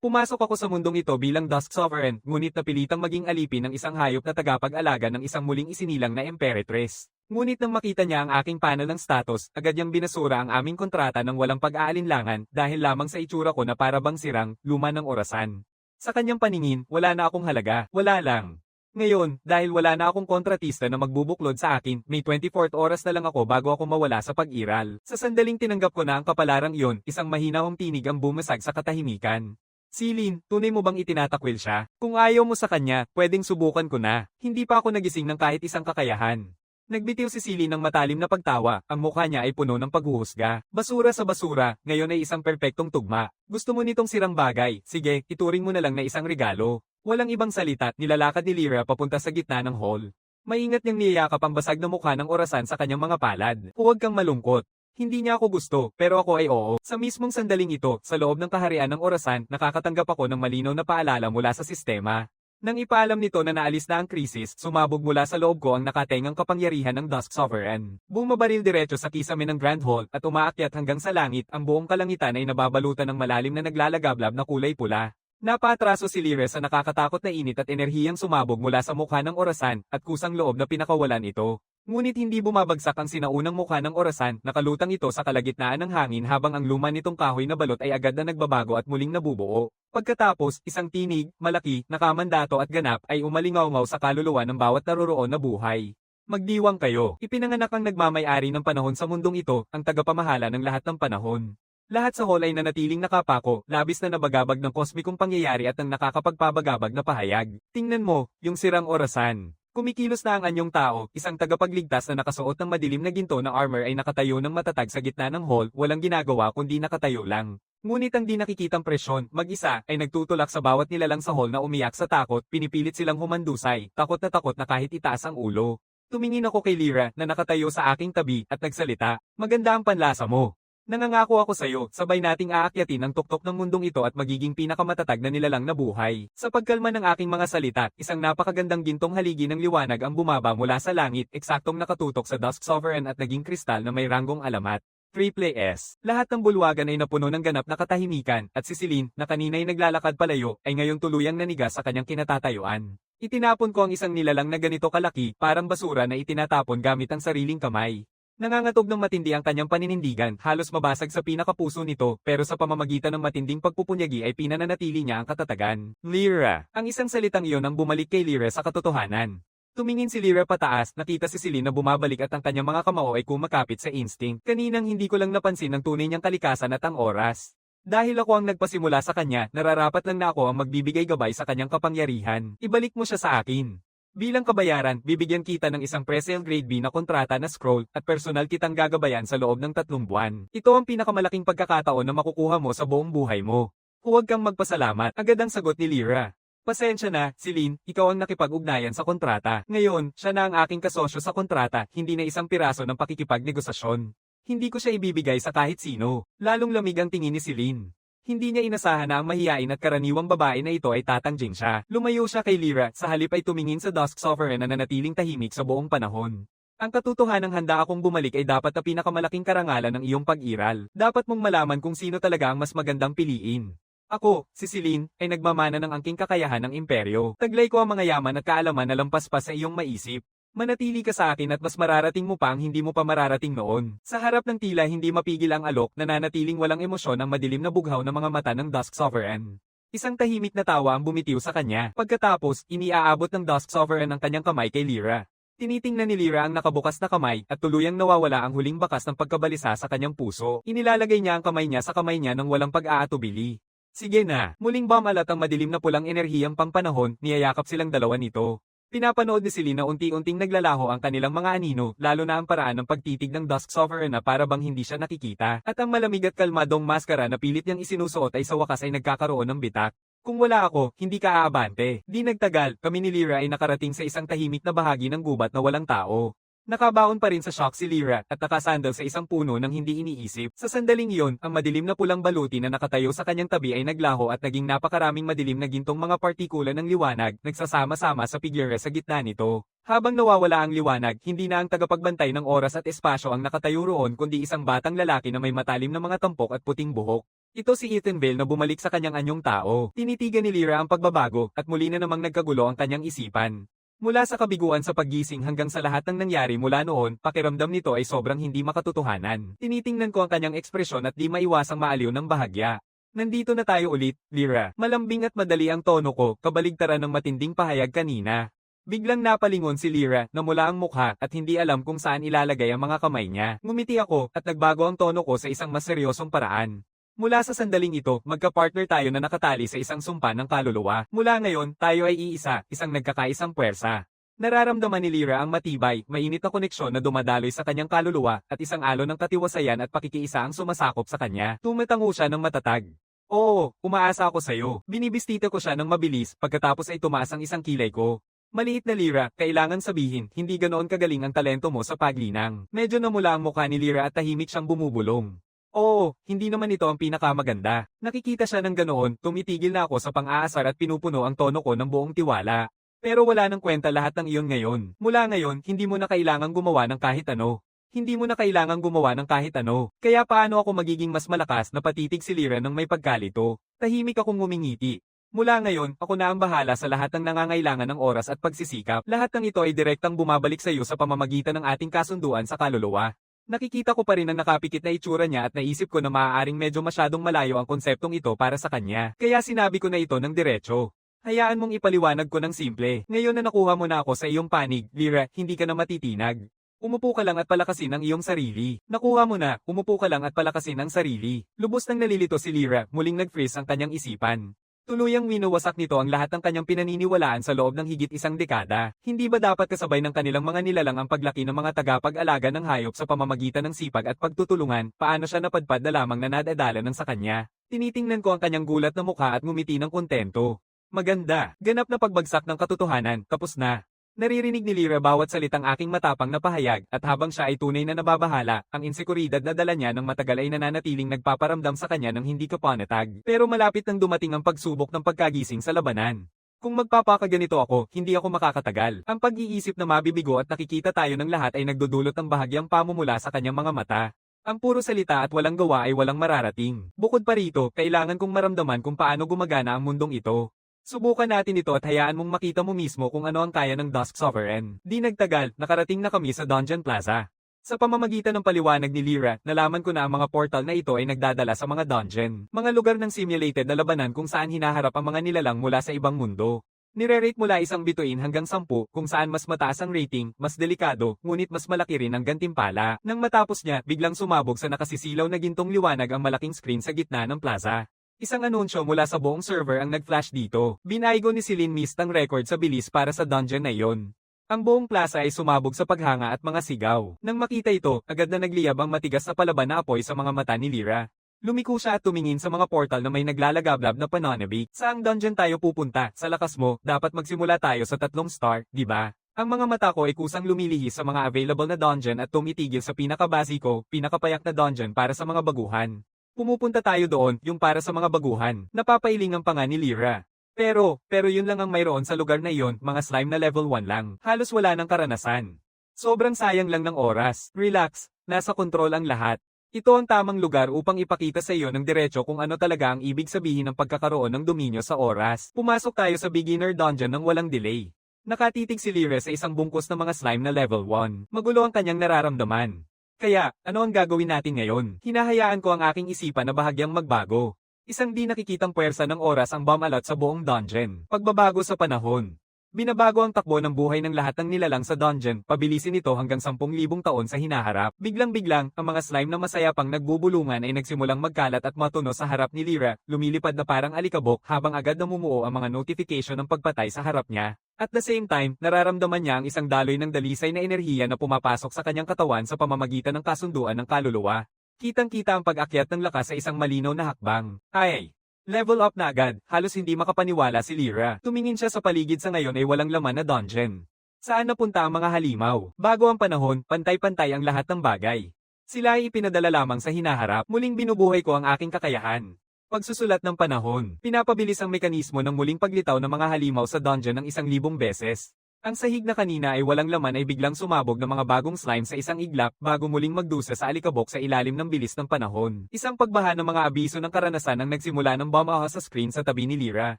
Pumasok ako sa mundong ito bilang Dusk Sovereign, ngunit napilitang maging alipin ng isang hayop na tagapag-alaga ng isang muling isinilang na Imperatress. Ngunit nang makita niya ang aking panel ng status, agad niyang binasura ang aming kontrata ng walang pag-aalinlangan dahil lamang sa itsura ko na para bang sirang, luma ng orasan. Sa kanyang paningin, wala na akong halaga, wala lang. Ngayon, dahil wala na akong kontratista na magbubuklod sa akin, may 24th oras na lang ako bago ako mawala sa pag-iral. Sa sandaling tinanggap ko na ang kapalarang iyon, isang mahinahong tinig ang bumasag sa katahimikan. Silin, tunay mo bang itinatakwil siya? Kung ayaw mo sa kanya, pwedeng subukan ko na. Hindi pa ako nagising ng kahit isang kakayahan. Nagbitiw si Silin ng matalim na pagtawa, ang mukha niya ay puno ng paghuhusga. Basura sa basura, ngayon ay isang perpektong tugma. Gusto mo nitong sirang bagay, sige, ituring mo na lang na isang regalo. Walang ibang salita, nilalakad ni Lyra papunta sa gitna ng hall. Maingat niyang niyayakap ang basag na mukha ng orasan sa kanyang mga palad. Huwag kang malungkot. Hindi niya ako gusto, pero ako ay oo. Sa mismong sandaling ito, sa loob ng kaharian ng orasan, nakakatanggap ako ng malinaw na paalala mula sa sistema. Nang ipaalam nito na naalis na ang krisis, sumabog mula sa loob ko ang nakatengang kapangyarihan ng Dusk Sovereign. Bumabaril diretso sa kisame ng Grand Hall at umaakyat hanggang sa langit, ang buong kalangitan ay nababalutan ng malalim na naglalagablab na kulay pula. Napaatraso si Lyra sa nakakatakot na init at enerhiyang sumabog mula sa mukha ng orasan, at kusang loob na pinakawalan ito. Ngunit hindi bumabagsak ang sinaunang mukha ng orasan, nakalutang ito sa kalagitnaan ng hangin habang ang luma nitong kahoy na balot ay agad na nagbabago at muling nabubuo. Pagkatapos, isang tinig, malaki, nakamandato at ganap ay umalingaw-ngaw sa kaluluwa ng bawat naroroon na buhay. Magdiwang kayo. Ipinanganak ang nagmamay-ari ng panahon sa mundong ito, ang tagapamahala ng lahat ng panahon. Lahat sa hall ay nanatiling nakapako, labis na nabagabag ng kosmikong pangyayari at ng nakakapagpabagabag na pahayag. Tingnan mo, yung sirang orasan. Kumikilos na ang anyong tao, isang tagapagligtas na nakasuot ng madilim na ginto na armor ay nakatayo ng matatag sa gitna ng hall, walang ginagawa kundi nakatayo lang. Ngunit ang di nakikitang presyon, mag-isa, ay nagtutulak sa bawat nilalang sa hall na umiyak sa takot, pinipilit silang humandusay, takot na kahit itaas ang ulo. Tumingin ako kay Lyra na nakatayo sa aking tabi at nagsalita, maganda ang panlasa mo. Nangangako ako sa iyo, sabay nating aakyatin ang tuktok ng mundong ito at magiging pinakamatatag na nilalang na buhay. Sa pagkalma ng aking mga salita, isang napakagandang gintong haligi ng liwanag ang bumaba mula sa langit, eksaktong nakatutok sa Dusk Sovereign at naging kristal na may ranggong alamat. Triple S. Lahat ng bulwagan ay napuno ng ganap na katahimikan, at si Silin, na kanina'y naglalakad palayo, ay ngayong tuluyang nanigas sa kanyang kinatatayuan. Itinapon ko ang isang nilalang na ganito kalaki, parang basura na itinatapon gamit ang sariling kamay. Nangangatog ng matindi ang kanyang paninindigan, halos mabasag sa pinakapuso nito, pero sa pamamagitan ng matinding pagpupunyagi ay pinananatili niya ang katatagan. Lyra. Ang isang salitang iyon ang bumalik kay Lyra sa katotohanan. Tumingin si Lyra pataas, nakita si Silin na bumabalik at ang kanyang mga kamao ay kumakapit sa instinct. Kaninang hindi ko lang napansin ang tunay niyang kalikasan at ang oras. Dahil ako ang nagpasimula sa kanya, nararapat lang na ako ang magbibigay gabay sa kanyang kapangyarihan. Ibalik mo siya sa akin. Bilang kabayaran, bibigyan kita ng isang pre-sale grade B na kontrata na scroll at personal kitang gagabayan sa loob ng 3 buwan. Ito ang pinakamalaking pagkakataon na makukuha mo sa buong buhay mo. Huwag kang magpasalamat, agad ang sagot ni Lyra. Pasensya na, Silin, ikaw ang nakipag-ugnayan sa kontrata. Ngayon, siya na ang aking kasosyo sa kontrata, hindi na isang piraso ng pakikipagnegosasyon. Hindi ko siya ibibigay sa kahit sino. Lalong lamig ang tingin ni Silin. Hindi niya inasahan na ang mahiyain at karaniwang babae na ito ay tatangjing siya. Lumayo siya kay Lyra, sa halip ay tumingin sa Dusk Sovereign na nanatiling tahimik sa buong panahon. Ang katotohanang handa akong bumalik ay dapat na pinakamalaking karangalan ng iyong pag-iral. Dapat mong malaman kung sino talaga ang mas magandang piliin. Ako, si Silin, ay nagmamana ng angking kakayahan ng imperyo. Taglay ko ang mga yaman at kaalaman na lampas pa sa iyong maisip. Manatili ka sa akin at mas mararating mo pa ang hindi mo pa mararating noon. Sa harap ng tila hindi mapigil ang alok, nananatiling walang emosyon ang madilim na bughaw ng mga mata ng Dusk Sovereign. Isang tahimik na tawa ang bumitiw sa kanya. Pagkatapos, iniaabot ng Dusk Sovereign ang kanyang kamay kay Lyra. Tinitingnan ni Lyra ang nakabukas na kamay at tuluyang nawawala ang huling bakas ng pagkabalisa sa kanyang puso. Inilalagay niya ang kamay niya sa kamay niya nang walang pag-aatubili. Sige na, muling bumalat ang madilim na pulang enerhiyang pangpanahon, niyayakap silang dalawa nito. Pinapanood ni Silin na unti-unting naglalaho ang kanilang mga anino, lalo na ang paraan ng pagtitig ng Dusk Sovereign na para bang hindi siya nakikita, at ang malamig at kalmadong maskara na pilit niyang isinusuot ay sa wakas ay nagkakaroon ng bitak. Kung wala ako, hindi ka aabante. Di nagtagal, kami ni Lyra ay nakarating sa isang tahimik na bahagi ng gubat na walang tao. Nakabaon pa rin sa shock si Lyra at nakasandal sa isang puno nang hindi iniisip. Sa sandaling iyon, ang madilim na pulang baluti na nakatayo sa kanyang tabi ay naglaho at naging napakaraming madilim na gintong mga partikula ng liwanag, nagsasama-sama sa figure sa gitna nito. Habang nawawala ang liwanag, hindi na ang tagapagbantay ng oras at espasyo ang nakatayo roon kundi isang batang lalaki na may matalim na mga tampok at puting buhok. Ito si Ethan Vale na bumalik sa kanyang anyong tao. Tinitigan ni Lyra ang pagbabago at muli na namang nagkagulo ang kanyang isipan. Mula sa kabiguan sa paggising hanggang sa lahat ng nangyari mula noon, pakiramdam nito ay sobrang hindi makatotohanan. Tinitingnan ko ang kanyang ekspresyon at di maiwasang maaliw ng bahagya. Nandito na tayo ulit, Lyra. Malambing at madali ang tono ko, kabaligtaran ng matinding pahayag kanina. Biglang napalingon si Lyra na mula ang mukha at hindi alam kung saan ilalagay ang mga kamay niya. Ngumiti ako at nagbago ang tono ko sa isang mas seryosong paraan. Mula sa sandaling ito, magka-partner tayo na nakatali sa isang sumpa ng kaluluwa. Mula ngayon, tayo ay iisa, isang nagkakaisang puwersa. Nararamdaman ni Lyra ang matibay, mainit na koneksyon na dumadaloy sa kanyang kaluluwa at isang alon ng katiwasayan at pakikiisa ang sumasakop sa kanya. Tumatango siya ng matatag. Oo, umaasa ako sa'yo. Binibistita ko siya ng mabilis pagkatapos ay tumaas ang isang kilay ko. Maliit na Lyra, kailangan sabihin, hindi ganoon kagaling ang talento mo sa paglinang. Medyo namula ang mukha ni Lyra at tahimik siyang bumubulong. Oo, hindi naman ito ang pinakamaganda. Nakikita siya ng ganoon, tumitigil na ako sa pang-aasar at pinupuno ang tono ko ng buong tiwala. Pero wala nang kwenta lahat ng iyon ngayon. Mula ngayon, hindi mo na kailangang gumawa ng kahit ano. Hindi mo na kailangang gumawa ng kahit ano. Kaya paano ako magiging mas malakas na patitig si Lyra ng may pagkalito? Tahimik akong ngumingiti. Mula ngayon, ako na ang bahala sa lahat ng nangangailangan ng oras at pagsisikap. Lahat ng ito ay direktang bumabalik sa iyo sa pamamagitan ng ating kasunduan sa kaluluwa. Nakikita ko pa rin ang nakapikit na itsura niya at naisip ko na maaaring medyo masyadong malayo ang konseptong ito para sa kanya. Kaya sinabi ko na ito ng diretso. Hayaan mong ipaliwanag ko ng simple. Ngayon na nakuha mo na ako sa iyong panig, Lyra, hindi ka na matitinag. Umupo ka lang at palakasin ang iyong sarili. Nakuha mo na, umupo ka lang at palakasin ang sarili. Lubos nang nalilito si Lyra, muling nag-freeze ang kanyang isipan. Tuluyang winuwasak nito ang lahat ng kanyang pinaniniwalaan sa loob ng higit isang dekada. Hindi ba dapat kasabay ng kanilang mga nilalang ang paglaki ng mga tagapag-alaga ng hayop sa pamamagitan ng sipag at pagtutulungan? Paano siya napadpad na lamang na nadadala ng sa kanya? Tinitingnan ko ang kanyang gulat na mukha at ngumiti ng kontento. Maganda, ganap na pagbagsak ng katotohanan, tapos na. Naririnig ni Lyra bawat salitang aking matapang na pahayag at habang siya ay tunay na nababahala, ang insekuridad na dala niya ng matagal ay nananatiling nagpaparamdam sa kanya ng hindi kapanatag. Pero malapit nang dumating ang pagsubok ng pagkagising sa labanan. Kung magpapakaganito ako, hindi ako makakatagal. Ang pag-iisip na mabibigo at nakikita tayo ng lahat ay nagdudulot ng bahagyang pamumula sa kanyang mga mata. Ang puro salita at walang gawa ay walang mararating. Bukod pa rito, kailangan kong maramdaman kung paano gumagana ang mundong ito. Subukan natin ito at hayaan mong makita mo mismo kung ano ang kaya ng Dusk Sovereign. Di nagtagal, nakarating na kami sa Dungeon Plaza. Sa pamamagitan ng paliwanag ni Lyra, nalaman ko na ang mga portal na ito ay nagdadala sa mga dungeon. Mga lugar ng simulated na labanan kung saan hinaharap ang mga nilalang mula sa ibang mundo. Nire-rate mula 1 bituin hanggang 10 kung saan mas mataas ang rating, mas delikado, ngunit mas malaki rin ang gantimpala. Nang matapos niya, biglang sumabog sa nakasisilaw na gintong liwanag ang malaking screen sa gitna ng plaza. Isang anunsyo mula sa buong server ang nag-flash dito. Binaygo ni Celine Mist ang record sa bilis para sa dungeon na iyon. Ang buong plaza ay sumabog sa paghanga at mga sigaw. Nang makita ito, agad na nagliyab ang matigas na palaban na apoy sa mga mata ni Lyra. Lumiko siya at tumingin sa mga portal na may naglalagablab na pananabik. Saang dungeon tayo pupunta? Sa lakas mo, dapat magsimula tayo sa 3 star, di ba? Ang mga mata ko ay kusang lumilihis sa mga available na dungeon at tumitigil sa pinakabasiko, pinakapayak na dungeon para sa mga baguhan. Pumupunta tayo doon, yung para sa mga baguhan. Napapailing ang panga ni Lyra. Pero yun lang ang mayroon sa lugar na iyon, mga slime na level 1 lang. Halos wala ng karanasan. Sobrang sayang lang ng oras. Relax, nasa kontrol ang lahat. Ito ang tamang lugar upang ipakita sa iyo ng diretso kung ano talaga ang ibig sabihin ng pagkakaroon ng dominyo sa oras. Pumasok tayo sa beginner dungeon ng walang delay. Nakatitig si Lyra sa isang bungkus ng mga slime na level 1. Magulo ang kanyang nararamdaman. Kaya, ano ang gagawin natin ngayon? Hinahayaan ko ang aking isipan na bahagyang magbago. Isang di nakikitang puwersa ng oras ang bumalot sa buong dungeon. Pagbabago sa panahon. Binabago ang takbo ng buhay ng lahat ng nilalang sa dungeon, pabilisin ito hanggang 10,000 taon sa hinaharap. Biglang-biglang, ang mga slime na masaya pang nagbubulungan ay nagsimulang magkalat at matuno sa harap ni Lyra, lumilipad na parang alikabok habang agad namumuo ang mga notification ng pagpatay sa harap niya. At the same time, nararamdaman niya ang isang daloy ng dalisay na enerhiya na pumapasok sa kanyang katawan sa pamamagitan ng kasunduan ng kaluluwa. Kitang-kita ang pag-akyat ng lakas sa isang malinaw na hakbang. Ay! Level up na agad, halos hindi makapaniwala si Lyra. Tumingin siya sa paligid sa ngayon ay walang laman na dungeon. Saan napunta ang mga halimaw? Bago ang panahon, pantay-pantay ang lahat ng bagay. Sila ay ipinadala lamang sa hinaharap, muling binubuhay ko ang aking kakayahan. Pagsusulat ng panahon, pinapabilis ang mekanismo ng muling paglitaw ng mga halimaw sa dungeon ng 1,000 beses. Ang sahig na kanina ay walang laman ay biglang sumabog ng mga bagong slime sa isang iglap bago muling magdusa sa alikabok sa ilalim ng bilis ng panahon. Isang pagbaha ng mga abiso ng karanasan ang nagsimula ng bomb sa screen sa tabi ni Lyra.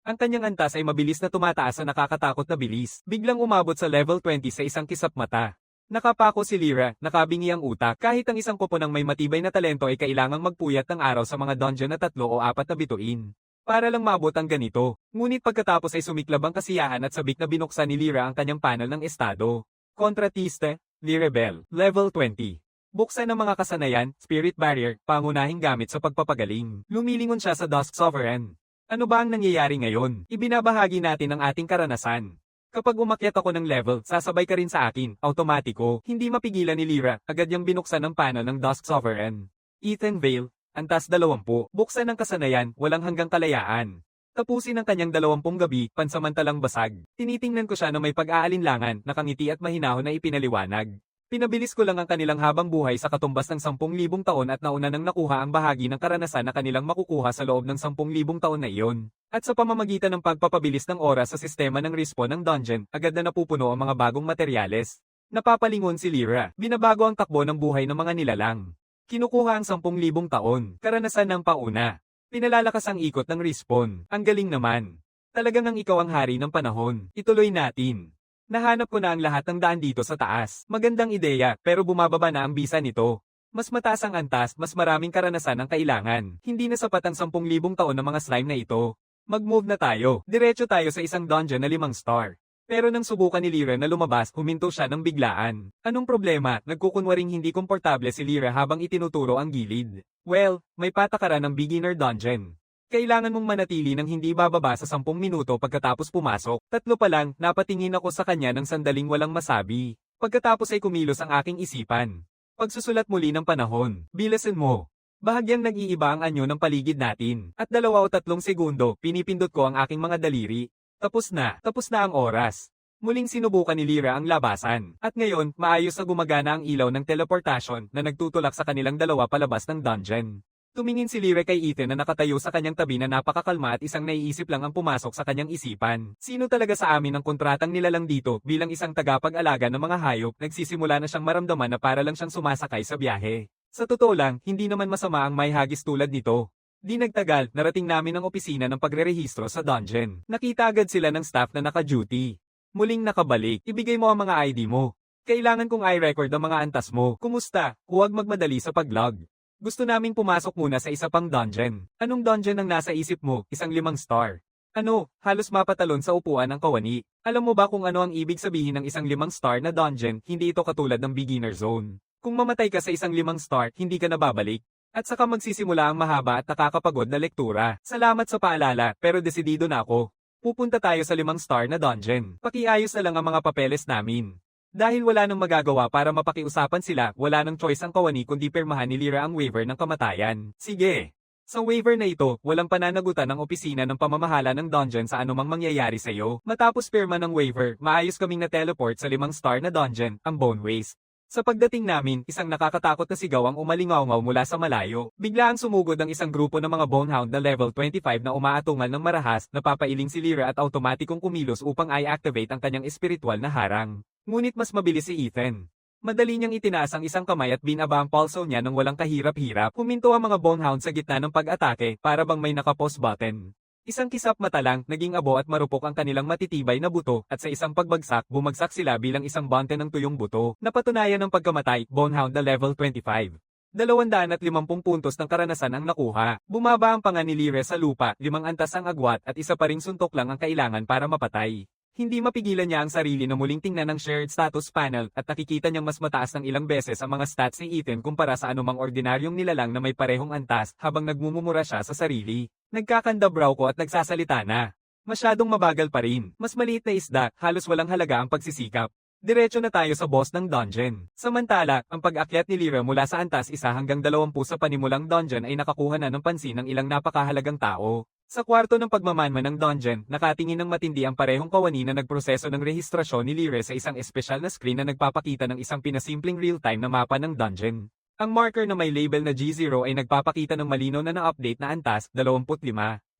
Ang kanyang antas ay mabilis na tumataas sa nakakatakot na bilis, biglang umabot sa level 20 sa isang kisap mata. Nakapako si Lyra, nakabingi ang utak, kahit ang isang koponang may matibay na talento ay kailangang magpuyat ng araw sa mga dungeon na 3 o 4 na bituin. Para lang maabot ang ganito, ngunit pagkatapos ay sumiklab ang kasiyahan at sabik na binuksan ni Lyra ang kanyang panel ng estado. Kontratiste, Lyra Bell, level 20. Buksan ang mga kasanayan, spirit barrier, pangunahing gamit sa pagpapagaling. Lumilingon siya sa Dusk Sovereign. Ano ba ang nangyayari ngayon? Ibinabahagi natin ang ating karanasan. Kapag umakyat ako ng level, sasabay ka rin sa akin, automatiko. Hindi mapigilan ni Lyra, agad niyang binuksan ang panel ng Dusk Sovereign. Ethan Vale, antas 20, buksan ng kasanayan, walang hanggang kalayaan. Tapusin ang kanyang 20 gabi, pansamantalang basag. Tinitingnan ko siya na may pag-aalinlangan, nakangiti at mahinahon na ipinaliwanag. Pinabilis ko lang ang kanilang habang buhay sa katumbas ng 10,000 taon at nauna nang nakuha ang bahagi ng karanasan na kanilang makukuha sa loob ng 10,000 taon na iyon. At sa pamamagitan ng pagpapabilis ng oras sa sistema ng respawn ng dungeon, agad na napupuno ang mga bagong materyales. Napapalingon si Lyra, binabago ang takbo ng buhay ng mga nilalang. Kinukuha ang 10,000 taon, karanasan ng pauna. Pinalalakas ang ikot ng respawn. Ang galing naman. Talagang ang ikaw ang hari ng panahon. Ituloy natin. Nahanap ko na ang lahat ng daan dito sa taas. Magandang ideya, pero bumababa na ang bisa nito. Mas mataas ang antas, mas maraming karanasan ang kailangan. Hindi na sapat ang 10,000 taon ng mga slime na ito. Mag-move na tayo. Diretso tayo sa isang dungeon na 5 star. Pero nang subukan ni Lyra na lumabas, huminto siya ng biglaan. Anong problema? Nagkukunwaring hindi komportable si Lyra habang itinuturo ang gilid. Well, may patakaran ng beginner dungeon. Kailangan mong manatili ng hindi bababa sa 10 minuto pagkatapos pumasok. 3 pa lang, napatingin ako sa kanya ng sandaling walang masabi. Pagkatapos ay kumilos ang aking isipan. Pagsusulat muli ng panahon, bilasin mo. Bahagyang nag-iiba ang anyo ng paligid natin. At 2 o 3 segundo, pinipindot ko ang aking mga daliri. Tapos na ang oras. Muling sinubukan ni Lyra ang labasan. At ngayon, maayos na gumagana ang ilaw ng teleportasyon na nagtutulak sa kanilang dalawa palabas ng dungeon. Tumingin si Lyra kay Ethan na nakatayo sa kanyang tabi na napakakalma at isang naiisip lang ang pumasok sa kanyang isipan. Sino talaga sa amin ang kontratang nilalang dito bilang isang tagapag-alaga ng mga hayop? Nagsisimula na siyang maramdaman na para lang siyang sumasakay sa biyahe. Sa totoo lang, hindi naman masama ang may hagis tulad nito. Di nagtagal, narating namin ang opisina ng pagrerehistro sa dungeon. Nakita agad sila ng staff na naka-duty. Muling nakabalik, ibigay mo ang mga ID mo. Kailangan kong i-record ang mga antas mo. Kumusta? Huwag magmadali sa pag-log. Gusto naming pumasok muna sa isa pang dungeon. Anong dungeon ang nasa isip mo? Isang 5 star. Ano, halos mapatalon sa upuan ng kawani. Alam mo ba kung ano ang ibig sabihin ng isang 5 star na dungeon? Hindi ito katulad ng beginner zone. Kung mamatay ka sa isang 5 star, hindi ka na babalik. At saka magsisimula ang mahaba at nakakapagod na lektura. Salamat sa paalala, pero desidido na ako. Pupunta tayo sa 5 star na dungeon. Pakiayos na lang ang mga papeles namin. Dahil wala nang magagawa para mapakiusapan sila, wala nang choice ang kawani kundi pirmahan ni Lyra ang waiver ng kamatayan. Sige. Sa waiver na ito, walang pananagutan ng opisina ng pamamahala ng dungeon sa anumang mangyayari sa iyo. Matapos pirma ng waiver, maayos kaming na-teleport sa 5 star na dungeon, ang Bone Waste. Sa pagdating namin, isang nakakatakot na sigaw ang umalingaw-ngaw mula sa malayo. Biglaan sumugod ang isang grupo ng mga Bonehound na level 25 na umaatungal ng marahas, napapailing si Lyra at automatikong kumilos upang i-activate ang kanyang espiritual na harang. Ngunit mas mabilis si Ethan. Madali niyang itinaas ang isang kamay at binaba ang pulso niya nang walang kahirap-hirap. Huminto ang mga Bonehound sa gitna ng pag-atake, para bang may naka-pause button. Isang kisap mata lang, naging abo at marupok ang kanilang matitibay na buto, at sa isang pagbagsak, bumagsak sila bilang isang bante ng tuyong buto. Napatunayan ng pagkamatay, Bonehound na level 25. 250 puntos ng karanasan ang nakuha. Bumaba ang panga ni Lyra sa lupa, 5 antas ang agwat at isa pa ring suntok lang ang kailangan para mapatay. Hindi mapigilan niya ang sarili na muling tingnan ng shared status panel at nakikita niyang mas mataas ng ilang beses ang mga stats ni Ethan kumpara sa anumang ordinaryong nilalang na may parehong antas habang nagmumumura siya sa sarili. Nagkakanda-brow ko at nagsasalita na. Masyadong mabagal pa rin. Mas maliit na isda, halos walang halaga ang pagsisikap. Diretso na tayo sa boss ng dungeon. Samantala, ang pag-akyat ni Lyra mula sa antas 1 hanggang 20 sa panimulang dungeon ay nakakuha na ng pansin ng ilang napakahalagang tao. Sa kwarto ng pagmamanman ng dungeon, nakatingin ng matindi ang parehong kawani na nagproseso ng rehistrasyon ni Lyra sa isang espesyal na screen na nagpapakita ng isang pinasimpleng real-time na mapa ng dungeon. Ang marker na may label na G0 ay nagpapakita ng malinaw na na-update na antas, 25.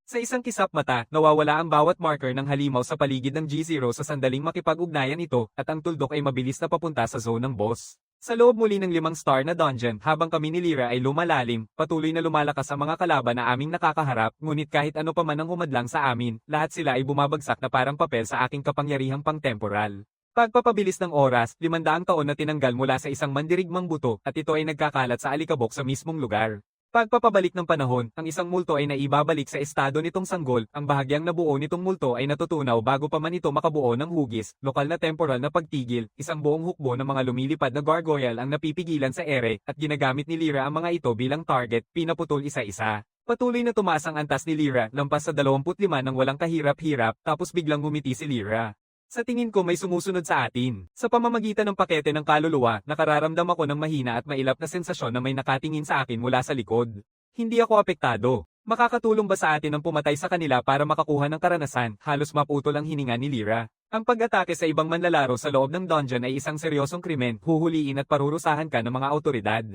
Sa isang kisap mata, nawawala ang bawat marker ng halimaw sa paligid ng G0 sa sandaling makipag-ugnayan ito, at ang tuldok ay mabilis na papunta sa zone ng boss. Sa loob muli ng 5-star na dungeon, habang kami ni Lyra ay lumalalim, patuloy na lumalakas ang mga kalaban na aming nakakaharap, ngunit kahit ano pa man ang humadlang sa amin, lahat sila ay bumabagsak na parang papel sa aking kapangyarihang pang-temporal. Pagpapabilis ng oras, 500 taon na tinanggal mula sa isang mandirigmang buto, at ito ay nagkakalat sa alikabok sa mismong lugar. Pagpapabalik ng panahon, ang isang multo ay naibabalik sa estado nitong sanggol, ang bahagyang nabuo nitong multo ay natutunaw bago pa man ito makabuo ng hugis, lokal na temporal na pagtigil, isang buong hukbo ng mga lumilipad na gargoyle ang napipigilan sa ere, at ginagamit ni Lyra ang mga ito bilang target, pinaputol isa-isa. Patuloy na tumaas ang antas ni Lyra, lampas sa 25 nang walang kahirap-hirap, tapos biglang ngumiti si Lyra. Sa tingin ko may sumusunod sa atin. Sa pamamagitan ng pakete ng kaluluwa, nakararamdam ako ng mahina at mailap na sensasyon na may nakatingin sa akin mula sa likod. Hindi ako apektado. Makakatulong ba sa atin ang pumatay sa kanila para makakuha ng karanasan? Halos maputol ang hininga ni Lyra. Ang pag-atake sa ibang manlalaro sa loob ng dungeon ay isang seryosong krimen, huhuliin at parurusahan ka ng mga awtoridad.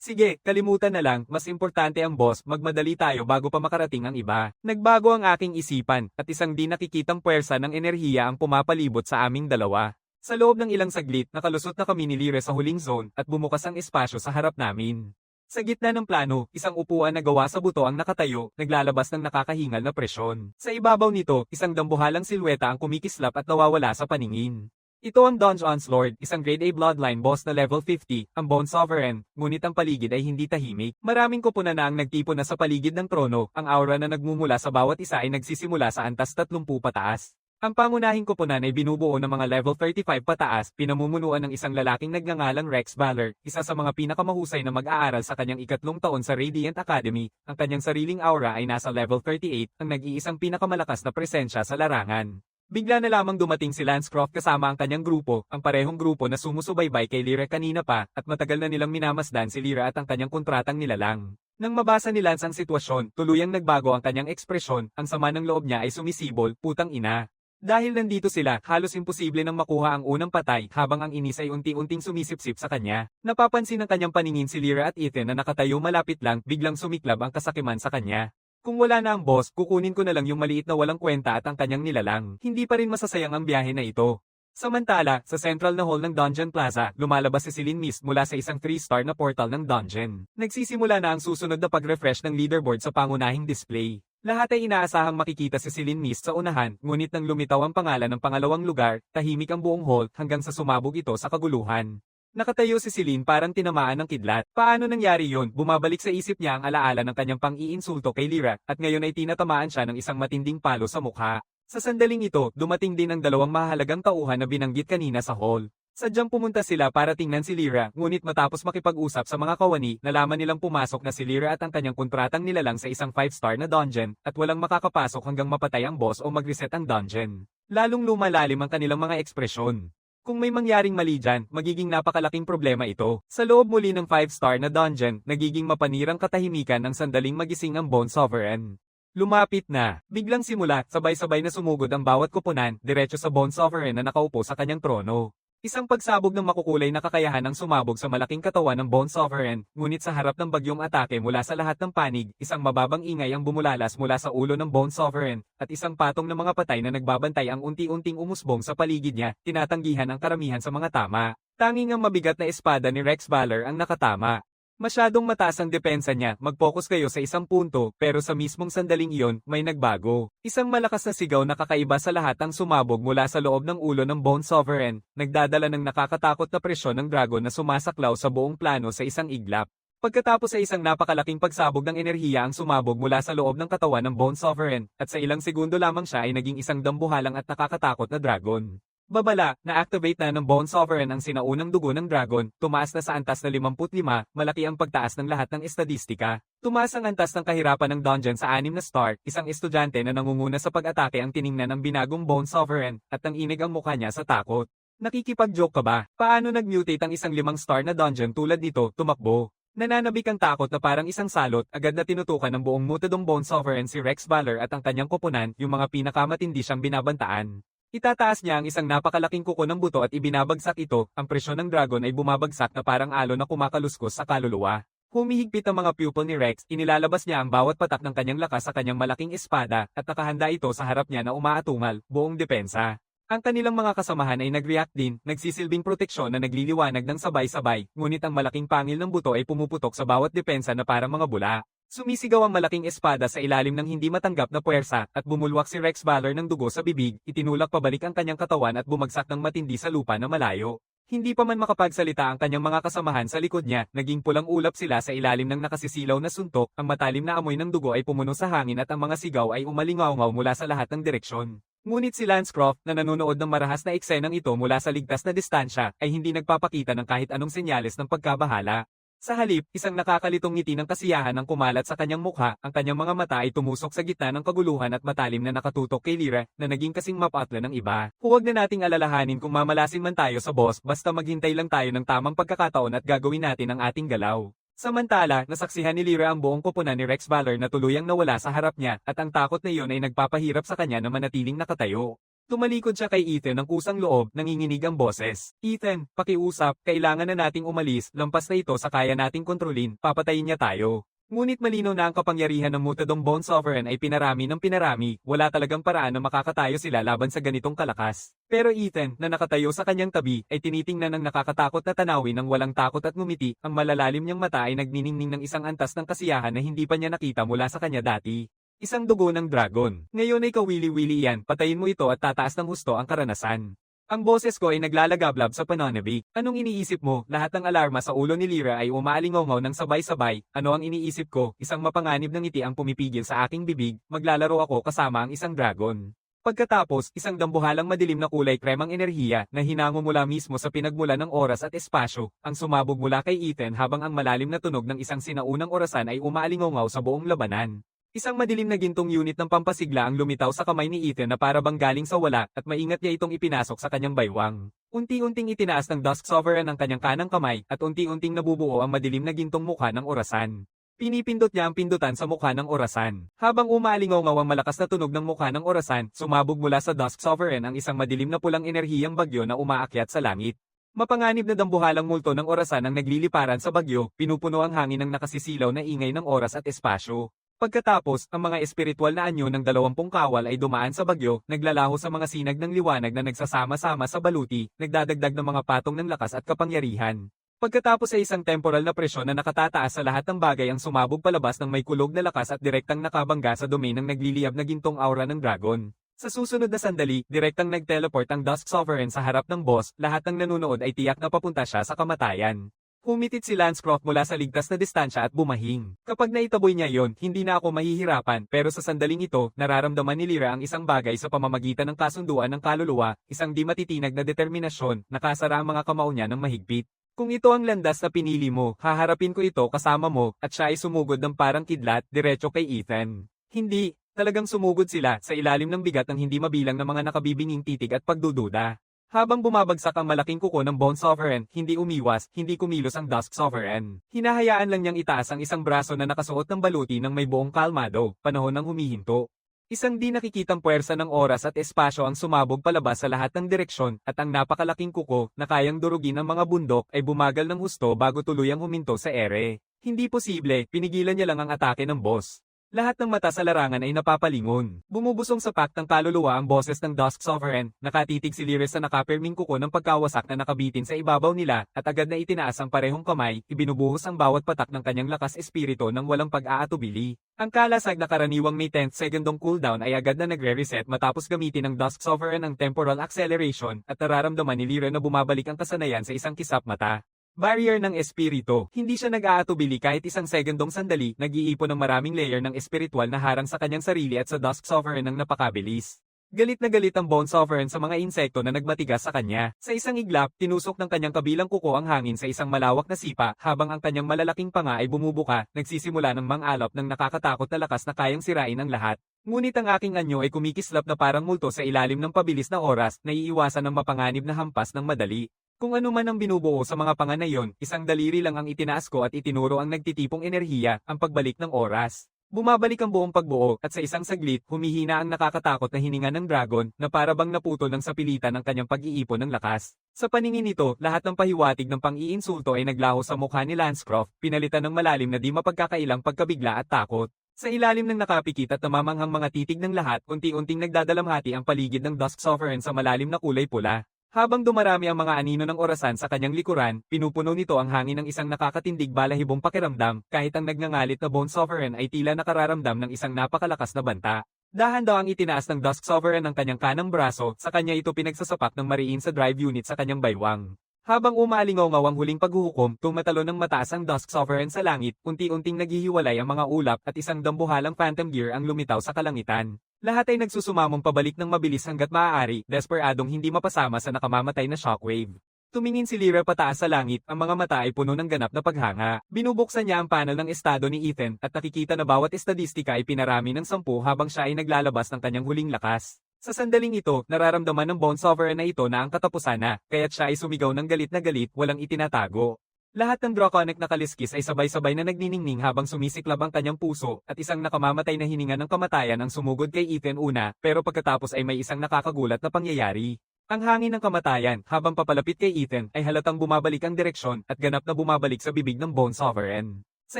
Sige, kalimutan na lang, mas importante ang boss, magmadali tayo bago pa makarating ang iba. Nagbago ang aking isipan, at isang di nakikitang puwersa ng enerhiya ang pumapalibot sa aming dalawa. Sa loob ng ilang saglit, nakalusot na kami ni Lyra sa huling zone, at bumukas ang espasyo sa harap namin. Sa gitna ng plano, isang upuan na gawa sa buto ang nakatayo, naglalabas ng nakakahingal na presyon. Sa ibabaw nito, isang dambuhalang silweta ang kumikislap at nawawala sa paningin. Ito ang Dungeon's Lord, isang grade A bloodline boss na level 50, ang Bone Sovereign, ngunit ang paligid ay hindi tahimik. Maraming koponan na ang nagtipon na sa paligid ng trono, ang aura na nagmumula sa bawat isa ay nagsisimula sa antas 30 pataas. Ang pangunahing koponan ay binubuo ng mga level 35 pataas, pinamumunuan ng isang lalaking nagngangalang Rex Valor, isa sa mga pinakamahusay na mag-aaral sa kanyang 3 taon sa Radiant Academy. Ang kanyang sariling aura ay nasa level 38, ang nag-iisang pinakamalakas na presensya sa larangan. Bigla na lamang dumating si Lancecroft kasama ang kanyang grupo, ang parehong grupo na sumusubaybay kay Lyra kanina pa, at matagal na nilang minamasdan si Lyra at ang kanyang kontratang nilalang. Nang mabasa ni Lance ang sitwasyon, tuluyang nagbago ang kanyang ekspresyon, ang sama ng loob niya ay sumisibol, putang ina. Dahil nandito sila, halos imposible nang makuha ang unang patay, habang ang inis ay unti-unting sumisipsip sa kanya. Napapansin ng kanyang paningin si Lyra at Ethan na nakatayo malapit lang, biglang sumiklab ang kasakiman sa kanya. Kung wala na ang boss, kukunin ko na lang yung maliit na walang kwenta at ang kanyang nilalang. Hindi pa rin masasayang ang biyahe na ito. Samantala, sa central na hall ng Dungeon Plaza, lumalabas si Celine Mist mula sa isang 3-star na portal ng dungeon. Nagsisimula na ang susunod na pag-refresh ng leaderboard sa pangunahing display. Lahat ay inaasahang makikita si Celine Mist sa unahan, ngunit nang lumitaw ang pangalan ng pangalawang lugar, tahimik ang buong hall hanggang sa sumabog ito sa kaguluhan. Nakatayo si Celine parang tinamaan ng kidlat. Paano nangyari yun? Bumabalik sa isip niya ang alaala ng kanyang pang-iinsulto kay Lyra, at ngayon ay tinatamaan siya ng isang matinding palo sa mukha. Sa sandaling ito, dumating din ang dalawang mahalagang tauhan na binanggit kanina sa hall. Sadyang pumunta sila para tingnan si Lyra, ngunit matapos makipag-usap sa mga kawani, nalaman nilang pumasok na si Lyra at ang kanyang kontratang nilalang sa isang 5-star na dungeon, at walang makakapasok hanggang mapatay ang boss o mag-reset ang dungeon. Lalong lumalalim ang kanilang mga ekspresyon. Kung may mangyaring mali dyan, magiging napakalaking problema ito. Sa loob muli ng 5-star na dungeon, nagiging mapanirang katahimikan ang sandaling magising ang Bone Sovereign. Lumapit na. Biglang simula, sabay-sabay na sumugod ang bawat koponan, diretso sa Bone Sovereign na nakaupo sa kanyang trono. Isang pagsabog ng makukulay na kakayahan ang sumabog sa malaking katawan ng Bone Sovereign, ngunit sa harap ng bagyong atake mula sa lahat ng panig, isang mababang ingay ang bumulalas mula sa ulo ng Bone Sovereign, at isang patong ng mga patay na nagbabantay ang unti-unting umusbong sa paligid niya, tinatanggihan ang karamihan sa mga tama. Tanging ang mabigat na espada ni Rex Valor ang nakatama. Masyadong mataas ang depensa niya, mag-focus kayo sa isang punto, pero sa mismong sandaling iyon, may nagbago. Isang malakas na sigaw na kakaiba sa lahat ang sumabog mula sa loob ng ulo ng Bone Sovereign, nagdadala ng nakakatakot na presyon ng dragon na sumasaklaw sa buong plano sa isang iglap. Pagkatapos sa isang napakalaking pagsabog ng enerhiya ang sumabog mula sa loob ng katawan ng Bone Sovereign, at sa ilang segundo lamang siya ay naging isang dambuhalang at nakakatakot na dragon. Babala, na-activate na ng Bone Sovereign ang sinaunang dugo ng dragon, tumaas na sa antas na 55, malaki ang pagtaas ng lahat ng estadistika. Tumaas ang antas ng kahirapan ng dungeon sa 6 na star, isang estudyante na nangunguna sa pag-atake ang tiningnan ng binagong Bone Sovereign, at nanginig ang mukha niya sa takot. Nakikipag-joke ka ba? Paano nag-mutate ang isang 5-star na dungeon tulad nito, tumakbo? Nananabik ang takot na parang isang salot, agad na tinutukan ng buong mutadong Bone Sovereign si Rex Valor at ang kanyang koponan, yung mga pinakamatindi siyang binabantaan. Itataas niya ang isang napakalaking kuko ng buto at ibinabagsak ito, ang presyon ng dragon ay bumabagsak na parang alon na kumakaluskos sa kaluluwa. Humihigpit ang mga pupil ni Rex, inilalabas niya ang bawat patak ng kanyang lakas sa kanyang malaking espada, at nakahanda ito sa harap niya na umaatungal, buong depensa. Ang kanilang mga kasamahan ay nag-react din, nagsisilbing proteksyon na nagliliwanag ng sabay-sabay, ngunit ang malaking pangil ng buto ay pumuputok sa bawat depensa na parang mga bula. Sumisigaw ang malaking espada sa ilalim ng hindi matanggap na puwersa, at bumulwak si Rex Valor ng dugo sa bibig, itinulak pabalik ang kanyang katawan at bumagsak ng matindi sa lupa na malayo. Hindi pa man makapagsalita ang kanyang mga kasamahan sa likod niya, naging pulang ulap sila sa ilalim ng nakasisilaw na suntok, ang matalim na amoy ng dugo ay pumuno sa hangin at ang mga sigaw ay umalingaw-ngaw mula sa lahat ng direksyon. Ngunit si Lancecroft, na nanonood ng marahas na eksenang ito mula sa ligtas na distansya, ay hindi nagpapakita ng kahit anong senyales ng pagkabahala. Sa halip, isang nakakalitong ngiti ng kasiyahan ang kumalat sa kanyang mukha, ang kanyang mga mata ay tumusok sa gitna ng kaguluhan at matalim na nakatutok kay Lyra, na naging kasing mapatla ng iba. Huwag na nating alalahanin kung mamalasin man tayo sa boss, basta maghintay lang tayo ng tamang pagkakataon at gagawin natin ang ating galaw. Samantala, nasaksihan ni Lyra ang buong koponan ni Rex Valor na tuluyang nawala sa harap niya, at ang takot na iyon ay nagpapahirap sa kanya na manatiling nakatayo. Tumalikod siya kay Ethan ng kusang loob, nanginginig ang boses. Ethan, pakiusap, kailangan na nating umalis, lampas na ito sa kaya nating kontrolin, papatayin niya tayo. Ngunit malinaw na ang kapangyarihan ng mutadong Bone Sovereign ay pinarami ng pinarami, wala talagang paraan na makakatayo sila laban sa ganitong kalakas. Pero Ethan, na nakatayo sa kanyang tabi, ay tinitingnan ng nakakatakot na tanawin ng walang takot at ngumiti, ang malalalim niyang mata ay nagniningning ng isang antas ng kasiyahan na hindi pa niya nakita mula sa kanya dati. Isang dugo ng dragon. Ngayon ay kawili-wili yan, patayin mo ito at tataas ng husto ang karanasan. Ang boses ko ay naglalagablab sa pananabik. Anong iniisip mo? Lahat ng alarma sa ulo ni Lyra ay umaalingaw ng sabay-sabay. Ano ang iniisip ko? Isang mapanganib ng ngiti ang pumipigil sa aking bibig, maglalaro ako kasama ang isang dragon. Pagkatapos, isang dambuhalang madilim na kulay kremang enerhiya na hinango mula mismo sa pinagmula ng oras at espasyo, ang sumabog mula kay Ethan habang ang malalim na tunog ng isang sinaunang orasan ay umaalingaw sa buong labanan. Isang madilim na gintong unit ng pampasigla ang lumitaw sa kamay ni Ethan na para bang galing sa wala, at maingat niya itong ipinasok sa kanyang baywang. Unti-unting itinaas ng Dusk Sovereign ang kanyang kanang kamay, at unti-unting nabubuo ang madilim na gintong mukha ng orasan. Pinipindot niya ang pindutan sa mukha ng orasan. Habang umaalingaw ang malakas na tunog ng mukha ng orasan, sumabog mula sa Dusk Sovereign ang isang madilim na pulang enerhiyang bagyo na umaakyat sa langit. Mapanganib na dambuhalang multo ng orasan ang nagliliparan sa bagyo, pinupuno ang hangin ng nakasisilaw na ingay ng oras at espasyo. Pagkatapos, ang mga espiritual na anyo ng 20 kawal ay dumaan sa bagyo, naglalaho sa mga sinag ng liwanag na nagsasama-sama sa baluti, nagdadagdag ng mga patong ng lakas at kapangyarihan. Pagkatapos ay isang temporal na presyon na nakatataas sa lahat ng bagay ang sumabog palabas ng may kulog na lakas at direktang nakabangga sa domain ng nagliliyab na gintong aura ng dragon. Sa susunod na sandali, direktang nag-teleport ang Dusk Sovereign sa harap ng boss, lahat ng nanonood ay tiyak na papunta siya sa kamatayan. Humitit si Lancecroft mula sa ligtas na distansya at bumahing. Kapag naitaboy niya yon, hindi na ako mahihirapan, pero sa sandaling ito, nararamdaman ni Lyra ang isang bagay sa pamamagitan ng kasunduan ng kaluluwa, isang di matitinag na determinasyon, nakasara ang mga kamao niya ng mahigpit. Kung ito ang landas na pinili mo, haharapin ko ito kasama mo, at siya ay sumugod ng parang kidlat, diretso kay Ethan. Hindi, talagang sumugod sila sa ilalim ng bigat ng hindi mabilang na mga nakabibinging titig at pagdududa. Habang bumabagsak ang malaking kuko ng Bone Sovereign, hindi umiwas, hindi kumilos ang Dusk Sovereign. Hinahayaan lang niyang itaas ang isang braso na nakasuot ng baluti ng may buong kalmado, panahon ng humihinto. Isang di nakikitang puwersa ng oras at espasyo ang sumabog palabas sa lahat ng direksyon, at ang napakalaking kuko, na kayang durugin ang mga bundok, ay bumagal ng husto bago tuluyang huminto sa ere. Hindi posible, pinigilan niya lang ang atake ng boss. Lahat ng mata sa larangan ay napapalingon. Bumubusong sa paktang kaluluwa ang boses ng Dusk Sovereign, nakatitig si Lyra sa nakaperming kuko ng pagkawasak na nakabitin sa ibabaw nila, at agad na itinaas ang parehong kamay, ibinubuhos ang bawat patak ng kanyang lakas espiritu ng walang pag-aatubili. Ang kalasag na karaniwang may 10th segundong cooldown ay agad na nagre-reset matapos gamitin ng Dusk Sovereign ang temporal acceleration, at nararamdaman ni Lyra na bumabalik ang kasanayan sa isang kisap mata. Barrier ng espiritu. Hindi siya nag-aatubili kahit isang segundong sandali, nag-iipon ng maraming layer ng espiritual na harang sa kanyang sarili at sa Dusk Sovereign ng napakabilis. Galit na galit ang Bone Sovereign sa mga insekto na nagmatigas sa kanya. Sa isang iglap, tinusok ng kanyang kabilang kuko ang hangin sa isang malawak na sipa, habang ang kanyang malalaking panga ay bumubuka, nagsisimula ng mang-alap ng nakakatakot na lakas na kayang sirain ang lahat. Ngunit ang aking anyo ay kumikislap na parang multo sa ilalim ng pabilis na oras, naiiwasan ng mapanganib na hampas ng madali. Kung ano man ang binubuo sa mga panga na iyon, isang daliri lang ang itinaas ko at itinuro ang nagtitipong enerhiya, ang pagbalik ng oras. Bumabalik ang buong pagbuo at sa isang saglit, humihina ang nakakatakot na hininga ng dragon na para bang naputol ng sapilitan ng kanyang pag-iipon ng lakas. Sa paningin nito, lahat ng pahiwatig ng pang-iinsulto ay naglaho sa mukha ni Lancecroft, pinalitan ng malalim na di mapagkakailang pagkabigla at takot. Sa ilalim ng nakapikit at namamanghang mga titig ng lahat, unti-unting nagdadalamhati ang paligid ng Dusk Sovereign sa malalim na kulay pula. Habang dumarami ang mga anino ng orasan sa kanyang likuran, pinupuno nito ang hangin ng isang nakakatindig balahibong pakiramdam, kahit ang nagngangalit na Bone Sovereign ay tila nakararamdam ng isang napakalakas na banta. Dahan daw ang itinaas ng Dusk Sovereign ang kanyang kanang braso, sa kanya ito pinagsasapak ng mariin sa drive unit sa kanyang baywang. Habang umaalingaw ang huling paghuhukom, tumatalo ng mataas ang Dusk Sovereign sa langit, unti-unting naghihiwalay ang mga ulap at isang dambuhalang phantom gear ang lumitaw sa kalangitan. Lahat ay nagsusumamong pabalik ng mabilis hanggat maaari, desperadong hindi mapasama sa nakamamatay na shockwave. Tumingin si Lyra pataas sa langit, ang mga mata ay puno ng ganap na paghanga. Binubuksan niya ang panel ng estado ni Ethan at nakikita na bawat estadistika ay pinarami ng 10 habang siya ay naglalabas ng kanyang huling lakas. Sa sandaling ito, nararamdaman ng Bone Sovereign na ito na ang katapusan na, kaya't siya ay sumigaw ng galit na galit, walang itinatago. Lahat ng Draconic na kaliskis ay sabay-sabay na nagniningning habang sumisiklab ang kanyang puso at isang nakamamatay na hininga ng kamatayan ang sumugod kay Ethan una, pero pagkatapos ay may isang nakakagulat na pangyayari. Ang hangin ng kamatayan habang papalapit kay Ethan ay halatang bumabalik ang direksyon at ganap na bumabalik sa bibig ng Bone Sovereign. Sa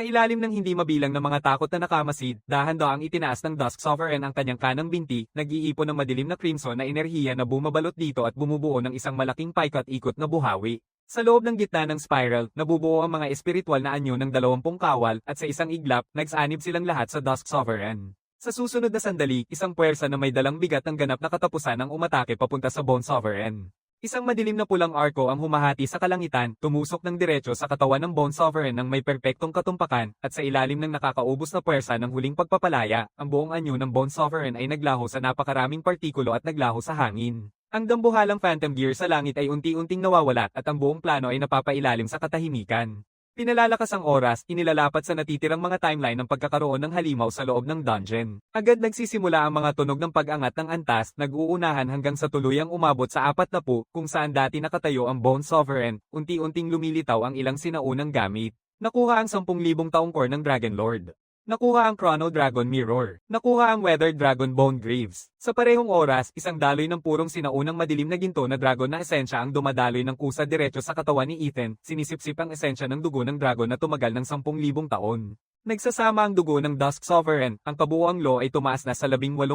ilalim ng hindi mabilang na mga takot na nakamasid, dahan-daang itinaas ng Dusk Sovereign ang kanyang kanang binti, nag-iipon ng madilim na crimson na enerhiya na bumabalot dito at bumubuo ng isang malaking paikat-ikot na buhawi. Sa loob ng gitna ng spiral, nabubuo ang mga espiritual na anyo ng 20 kawal at sa isang iglap, nagsanib silang lahat sa Dusk Sovereign. Sa susunod na sandali, isang puwersa na may dalang bigat ng ganap na katapusan ang umatake papunta sa Bone Sovereign. Isang madilim na pulang arko ang humahati sa kalangitan, tumusok ng diretso sa katawan ng Bone Sovereign ng may perpektong katumpakan, at sa ilalim ng nakakaubos na puwersa ng huling pagpapalaya, ang buong anyo ng Bone Sovereign ay naglaho sa napakaraming partikulo at naglaho sa hangin. Ang dambuhalang phantom gear sa langit ay unti-unting nawawala at ang buong plano ay napapailalim sa katahimikan. Pinalalakas ang oras, inilalapat sa natitirang mga timeline ng pagkakaroon ng halimaw sa loob ng dungeon. Agad nagsisimula ang mga tunog ng pag-angat ng antas, nag-uunahan hanggang sa tuluyang umabot sa 40 kung saan dati nakatayo ang Bone Sovereign, unti-unting lumilitaw ang ilang sinaunang gamit. Nakuha ang 10,000 taong core ng Dragon Lord. Nakuha ang Chrono Dragon Mirror. Nakuha ang Weathered Dragon Bone Greaves. Sa parehong oras, isang daloy ng purong sinaunang madilim na ginto na dragon na esensya ang dumadaloy ng kusa diretso sa katawan ni Ethan, sinisipsip ang esensya ng dugo ng dragon na tumagal ng 10,000 taon. Nagsasama ang dugo ng Dusk Sovereign, ang kabuuang law ay tumaas na sa 18%.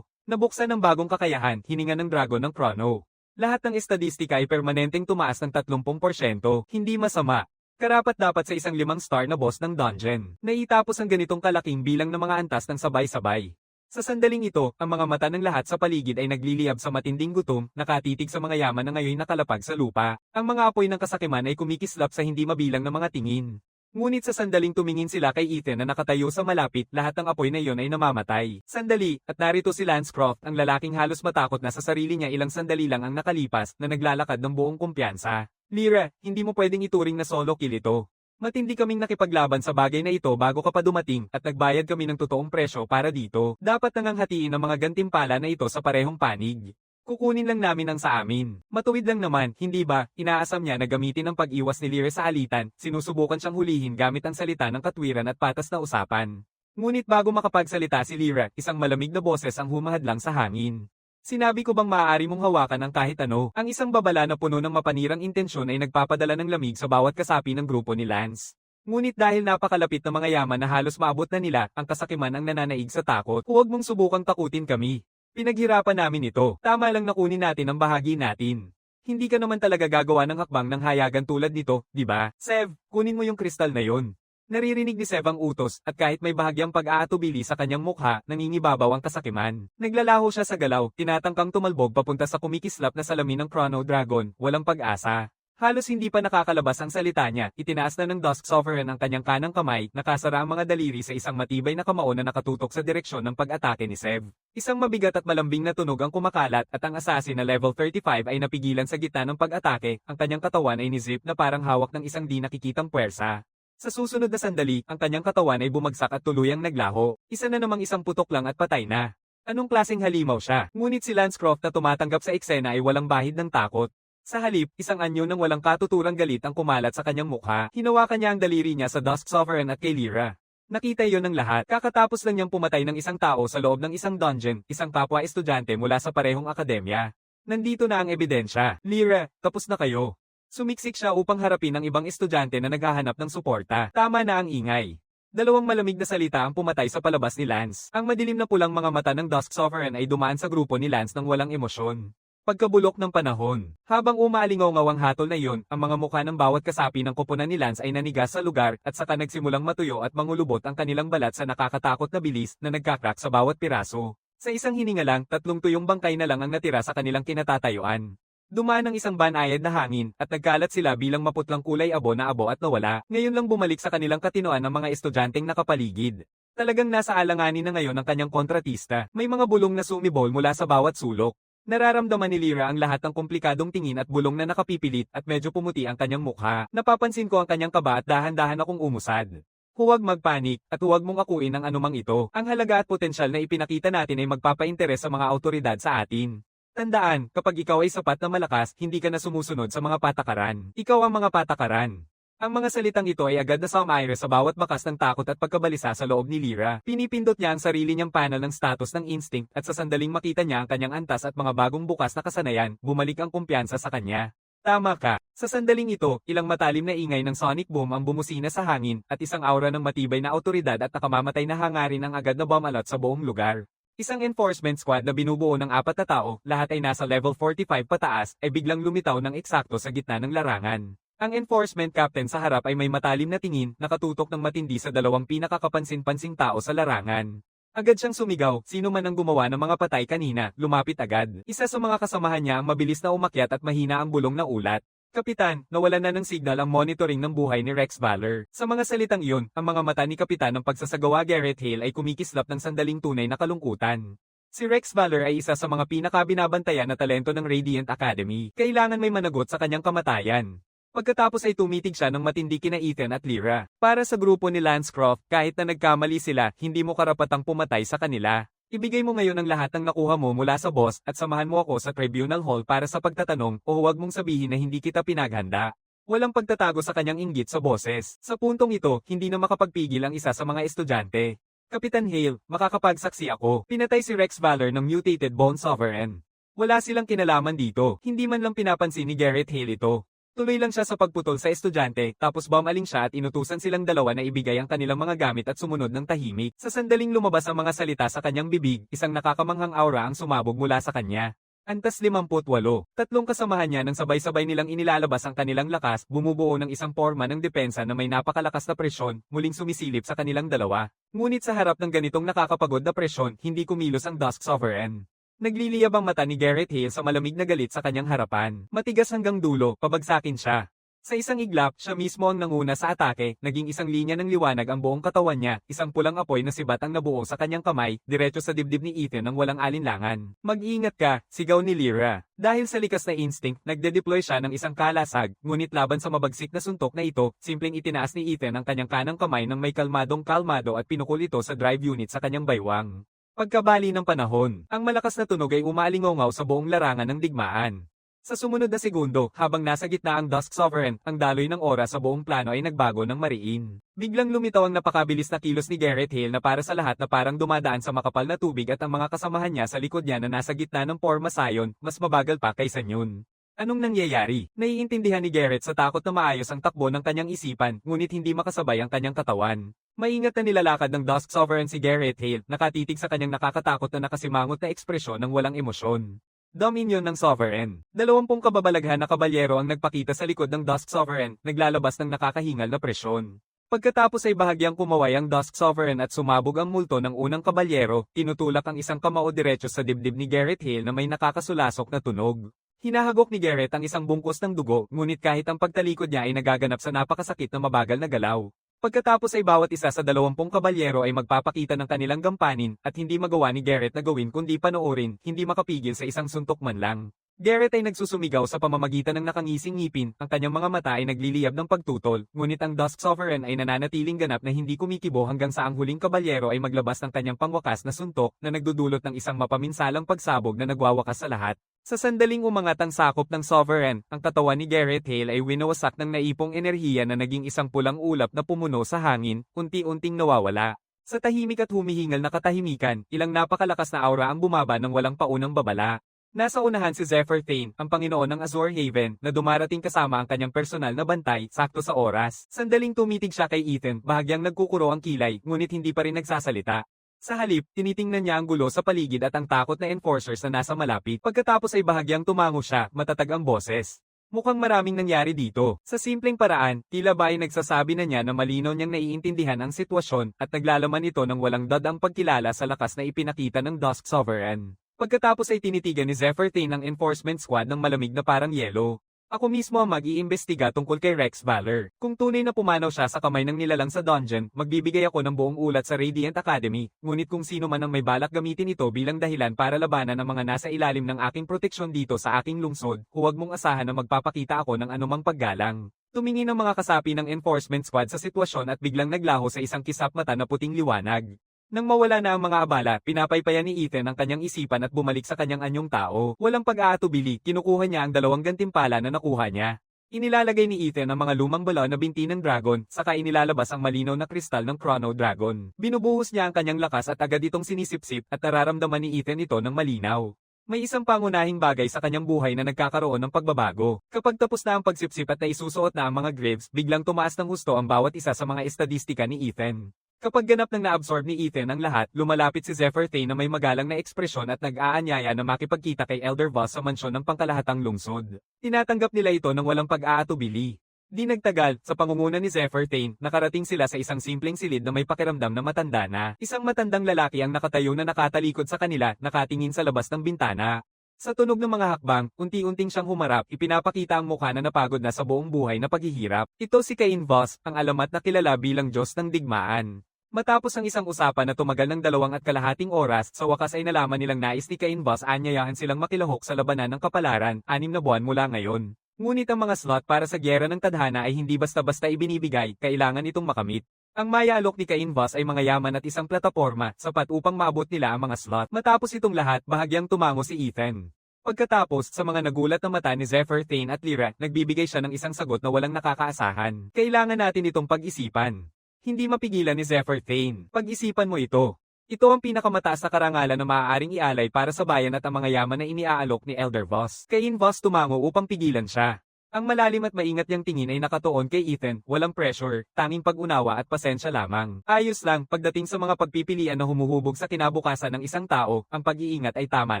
Nabuksan ng bagong kakayahan, hininga ng dragon ng Chrono. Lahat ng estadistika ay permanenteng tumaas ng 30%, hindi masama. Karapat-dapat sa isang 5-star na boss ng dungeon. Naitapos ang ganitong kalaking bilang ng mga antas ng sabay-sabay. Sa sandaling ito, ang mga mata ng lahat sa paligid ay nagliliyab sa matinding gutom, nakatitig sa mga yaman na ngayon nakalapag sa lupa. Ang mga apoy ng kasakiman ay kumikislap sa hindi mabilang na mga tingin. Ngunit sa sandaling tumingin sila kay Ethan na nakatayo sa malapit, lahat ng apoy na iyon ay namamatay. Sandali, at narito si Lancecroft, ang lalaking halos matakot na sa sarili niya ilang sandali lang ang nakalipas, na naglalakad ng buong kumpiyansa. Lyra, hindi mo pwedeng ituring na solo kill ito. Matindi kaming nakipaglaban sa bagay na ito bago ka pa dumating at nagbayad kami ng totoong presyo para dito. Dapat nanganghatiin ang mga gantimpala na ito sa parehong panig. Kukunin lang namin ang sa amin. Matuwid lang naman, hindi ba? Inaasam niya na gamitin ang pag-iwas ni Lyra sa alitan, sinusubukan siyang hulihin gamit ang salita ng katwiran at patas na usapan. Ngunit bago makapagsalita si Lyra, isang malamig na boses ang humahadlang sa hangin. Sinabi ko bang maaari mong hawakan ang kahit ano? Ang isang babala na puno ng mapanirang intensyon ay nagpapadala ng lamig sa bawat kasapi ng grupo ni Lance. Ngunit dahil napakalapit na mga yaman na halos maabot na nila, ang kasakiman ang nananaig sa takot. Huwag mong subukang takutin kami. Pinaghirapan namin ito. Tama lang na kunin natin ang bahagi natin. Hindi ka naman talaga gagawa ng hakbang ng hayagan tulad nito, di ba? Sev, kunin mo yung kristal na yon. Naririnig ni Sev ang utos, at kahit may bahagyang pag-aatubili sa kanyang mukha, nangingibabaw ang kasakiman. Naglalaho siya sa galaw, tinatangkang tumalbog papunta sa kumikislap na salamin ng Chrono Dragon, walang pag-asa. Halos hindi pa nakakalabas ang salita niya, itinaas na ng Dusk Sovereign ang kanyang kanang kamay, nakasara ang mga daliri sa isang matibay na kamao na nakatutok sa direksyon ng pag-atake ni Sev. Isang mabigat at malambing na tunog ang kumakalat at ang assassin na level 35 ay napigilan sa gitna ng pag-atake, ang kanyang katawan ay nizip na parang hawak ng isang di nakikitang puwersa. Sa susunod na sandali, ang kanyang katawan ay bumagsak at tuluyang naglaho. Isa na namang isang putok lang at patay na. Anong klaseng halimaw siya? Ngunit si Lancecroft na tumatanggap sa eksena ay walang bahid ng takot. Sa halip, isang anyo ng walang katuturang galit ang kumalat sa kanyang mukha. Hinawakan niya ang daliri niya sa Dusk Sovereign at kay Lyra. Nakita iyon ng lahat. Kakatapos lang niyang pumatay ng isang tao sa loob ng isang dungeon, isang kapwa-estudyante mula sa parehong akademya. Nandito na ang ebidensya. Lyra, tapos na kayo. Sumiksik siya upang harapin ang ibang estudyante na naghahanap ng suporta. Tama na ang ingay. Dalawang malamig na salita ang pumatay sa palabas ni Lance. Ang madilim na pulang mga mata ng Dusk Sovereign ay dumaan sa grupo ni Lance ng walang emosyon. Pagkabulok ng panahon. Habang umaalingaw-ngaw ang hatol na iyon, ang mga mukha ng bawat kasapi ng koponan ni Lance ay nanigas sa lugar at saka nagsimulang matuyo at mangulubot ang kanilang balat sa nakakatakot na bilis na nagkakrak sa bawat piraso. Sa isang hininga lang, 3 tuyong bangkay na lang ang natira sa kanilang kinatatayuan. Dumaan ang isang banayad na hangin at nagkalat sila bilang maputlang kulay abo na abo at nawala. Ngayon lang bumalik sa kanilang katinoan ng mga estudyanteng nakapaligid. Talagang nasa alanganin na ngayon ang kanyang kontratista. May mga bulong na sumibol mula sa bawat sulok. Nararamdaman ni Lyra ang lahat ng komplikadong tingin at bulong na nakapipilit at medyo pumuti ang kanyang mukha. Napapansin ko ang kanyang kaba at dahan-dahan akong umusad. Huwag magpanik at huwag mong akuin ang anumang ito. Ang halaga at potensyal na ipinakita natin ay magpapainteres sa mga awtoridad sa atin. Tandaan, kapag ikaw ay sapat na malakas, hindi ka na sumusunod sa mga patakaran. Ikaw ang mga patakaran. Ang mga salitang ito ay agad na sumaire sa bawat bakas ng takot at pagkabalisa sa loob ni Lyra. Pinipindot niya ang sarili niyang panel ng status ng instinct at sa sandaling makita niya ang kanyang antas at mga bagong bukas na kasanayan, bumalik ang kumpiyansa sa kanya. Tama ka. Sa sandaling ito, ilang matalim na ingay ng sonic boom ang bumusina sa hangin at isang aura ng matibay na awtoridad at nakamamatay na hangarin ang agad na bomb alert sa buong lugar. Isang enforcement squad na binubuo ng 4 na tao, lahat ay nasa level 45 pataas, ay biglang lumitaw ng eksakto sa gitna ng larangan. Ang enforcement captain sa harap ay may matalim na tingin, nakatutok ng matindi sa dalawang pinakakapansin-pansing tao sa larangan. Agad siyang sumigaw, sino man ang gumawa ng mga patay kanina, lumapit agad. Isa sa mga kasamahan niya ang mabilis na umakyat at mahina ang bulong na ulat. Kapitan, nawalan na ng signal ang monitoring ng buhay ni Rex Valor. Sa mga salitang iyon, ang mga mata ni Kapitan ng pagsasagawa Garrett Hale ay kumikislap ng sandaling tunay na kalungkutan. Si Rex Valor ay isa sa mga pinakabinabantayan na talento ng Radiant Academy. Kailangan may managot sa kanyang kamatayan. Pagkatapos ay tumitig siya ng matindi kina Ethan at Lyra. Para sa grupo ni Lance Croft, kahit na nagkamali sila, hindi mo karapatang pumatay sa kanila. Ibigay mo ngayon ang lahat ng nakuha mo mula sa boss at samahan mo ako sa tribunal hall para sa pagtatanong o huwag mong sabihin na hindi kita pinaghanda. Walang pagtatago sa kanyang inggit sa boses. Sa puntong ito, hindi na makapagpigil ang isa sa mga estudyante. Kapitan Hale, makakapagsaksi ako. Pinatay si Rex Valor ng mutated Bone Sovereign. Wala silang kinalaman dito. Hindi man lang pinapansin ni Garrett Hale ito. Tuloy lang siya sa pagputol sa estudyante, tapos bumaling siya at inutusan silang dalawa na ibigay ang kanilang mga gamit at sumunod ng tahimik. Sa sandaling lumabas ang mga salita sa kanyang bibig, isang nakakamanghang aura ang sumabog mula sa kanya. Antas 58. Tatlong kasamahan niya nang sabay-sabay nilang inilalabas ang kanilang lakas, bumubuo ng isang forma ng depensa na may napakalakas na presyon, muling sumisilip sa kanilang dalawa. Ngunit sa harap ng ganitong nakakapagod na presyon, hindi kumilos ang Dusk Sovereign. Nagliliyab ang mata ni Garrett Hale sa malamig na galit sa kanyang harapan. Matigas hanggang dulo, pabagsakin siya. Sa isang iglap, siya mismo ang nanguna sa atake, naging isang linya ng liwanag ang buong katawan niya, isang pulang apoy na sibat ang nabuo sa kanyang kamay, diretso sa dibdib ni Ethan ng walang alinlangan. Mag-iingat ka, sigaw ni Lyra. Dahil sa likas na instinct, nagde-deploy siya ng isang kalasag, ngunit laban sa mabagsik na suntok na ito, simpleng itinaas ni Ethan ang kanyang kanang kamay ng may kalmadong-kalmado at pinukol ito sa drive unit sa kanyang baywang. Pagkabali ng panahon, ang malakas na tunog ay umaalingaw sa buong larangan ng digmaan. Sa sumunod na segundo, habang nasa gitna ang Dusk Sovereign, ang daloy ng oras sa buong plano ay nagbago ng mariin. Biglang lumitaw ang napakabilis na kilos ni Garrett Hale na para sa lahat na parang dumadaan sa makapal na tubig at ang mga kasamahan niya sa likod niya na nasa gitna ng pormasayon, mas mabagal pa kaysa yun. Anong nangyayari? Naiintindihan ni Garrett sa takot na maayos ang takbo ng kanyang isipan, ngunit hindi makasabay ang kanyang katawan. Maingat na nilalakad ng Dusk Sovereign si Garrett Hale, nakatitig sa kanyang nakakatakot na nakasimangot na ekspresyon ng walang emosyon. Dominion ng Sovereign. 20 kababalaghan na kabalyero ang nagpakita sa likod ng Dusk Sovereign, naglalabas ng nakakahingal na presyon. Pagkatapos ay bahagyang kumaway ang Dusk Sovereign at sumabog ang multo ng unang kabalyero, tinutulak ang isang kamao diretso sa dibdib ni Garrett Hale na may nakakasulasok na tunog. Hinahagok ni Garrett ang isang bungkus ng dugo, ngunit kahit ang pagtalikod niya ay nagaganap sa napakasakit na mabagal na galaw. Pagkatapos ay bawat isa sa 20 kabalyero ay magpapakita ng kanilang gampanin, at hindi magawa ni Garrett na gawin kundi panoorin, hindi makapigil sa isang suntok man lang. Garrett ay nagsusumigaw sa pamamagitan ng nakangising ngipin, ang kanyang mga mata ay nagliliyab ng pagtutol, ngunit ang Dusk Sovereign ay nananatiling ganap na hindi kumikibo hanggang sa ang huling kabalyero ay maglabas ng kanyang pangwakas na suntok na nagdudulot ng isang mapaminsalang pagsabog na nagwawakas sa lahat. Sa sandaling umangat ang sakop ng Sovereign, ang katawan ni Gareth Hale ay winawasak ng naipong enerhiya na naging isang pulang ulap na pumuno sa hangin, unti-unting nawawala. Sa tahimik at humihingal na katahimikan, ilang napakalakas na aura ang bumaba ng walang paunang babala. Nasa unahan si Zephyr Thane, ang Panginoon ng Azure Haven, na dumarating kasama ang kanyang personal na bantay, sakto sa oras. Sandaling tumitig siya kay Ethan, bahagyang nagkukuro ang kilay, ngunit hindi pa rin nagsasalita. Sa halip, tinitingnan niya ang gulo sa paligid at ang takot na enforcers na nasa malapit. Pagkatapos ay bahagyang tumango siya, matatag ang boses. Mukhang maraming nangyari dito. Sa simpleng paraan, tila ba ay nagsasabi na niya na malinaw niyang naiintindihan ang sitwasyon at naglalaman ito ng walang dad ang pagkilala sa lakas na ipinakita ng Dusk Sovereign. Pagkatapos ay tinitigan ni Zephyr Thane ang enforcement squad ng malamig na parang yelo. Ako mismo ang mag-iimbestiga tungkol kay Rex Valor. Kung tunay na pumanaw siya sa kamay ng nilalang sa dungeon, magbibigay ako ng buong ulat sa Radiant Academy, ngunit kung sino man ang may balak gamitin ito bilang dahilan para labanan ang mga nasa ilalim ng aking proteksyon dito sa aking lungsod, huwag mong asahan na magpapakita ako ng anumang paggalang. Tumingin ang mga kasapi ng enforcement squad sa sitwasyon at biglang naglaho sa isang kisap mata na puting liwanag. Nang mawala na ang mga abala, pinapaypayan ni Ethan ang kanyang isipan at bumalik sa kanyang anyong tao. Walang pag-aatubili, kinukuha niya ang 2 gantimpala na nakuha niya. Inilalagay ni Ethan ang mga lumang balon na binti ng dragon, saka inilalabas ang malinaw na kristal ng Chrono Dragon. Binubuhos niya ang kanyang lakas at agad itong sinisipsip at nararamdaman ni Ethan ito ng malinaw. May isang pangunahing bagay sa kanyang buhay na nagkakaroon ng pagbabago. Kapag tapos na ang pagsipsip at naisusuot na ang mga graves, biglang tumaas ng husto ang bawat isa sa mga estadistika ni Ethan. Kapag ganap nang na-absorb ni Ethan ang lahat, lumalapit si Zephyr Thane na may magalang na ekspresyon at nag-aanyaya na makipagkita kay Elder Voss sa mansyon ng pangkalahatang lungsod. Tinatanggap nila ito ng walang pag-aatubili. Di nagtagal, sa pangunguna ni Zephyr Thane, nakarating sila sa isang simpleng silid na may pakiramdam na matanda na. Isang matandang lalaki ang nakatayo na nakatalikod sa kanila, nakatingin sa labas ng bintana. Sa tunog ng mga hakbang, unti-unting siyang humarap, ipinapakita ang mukha na napagod na sa buong buhay na paghihirap. Ito si Cain Voss, ang alamat na kilala bilang Diyos ng Digmaan. Matapos ang isang usapan na tumagal ng 2.5 oras, sa wakas ay nalaman nilang nais ni Cain Voss anyayahan silang makilahok sa labanan ng kapalaran, 6 na buwan mula ngayon. Ngunit ang mga slot para sa gyera ng tadhana ay hindi basta-basta ibinibigay, kailangan itong makamit. Ang mayaalok ni Cain Voss ay mga yaman at isang plataporma, sapat upang maabot nila ang mga slot. Matapos itong lahat, bahagyang tumango si Ethan. Pagkatapos, sa mga nagulat na mata ni Zephyr Thane at Lyra, nagbibigay siya ng isang sagot na walang nakakaasahan. Kailangan natin itong pag-isipan. Hindi mapigilan ni Zephyr Thane. Pag-isipan mo ito. Ito ang pinakamataas na karangalan na maaaring ialay para sa bayan at ang mga yaman na iniaalok ni Elder Voss. Cain Voss tumango upang pigilan siya. Ang malalim at maingat niyang tingin ay nakatuon kay Ethan, walang pressure, tanging pag-unawa at pasensya lamang. Ayos lang, pagdating sa mga pagpipilian na humuhubog sa kinabukasan ng isang tao, ang pag-iingat ay tama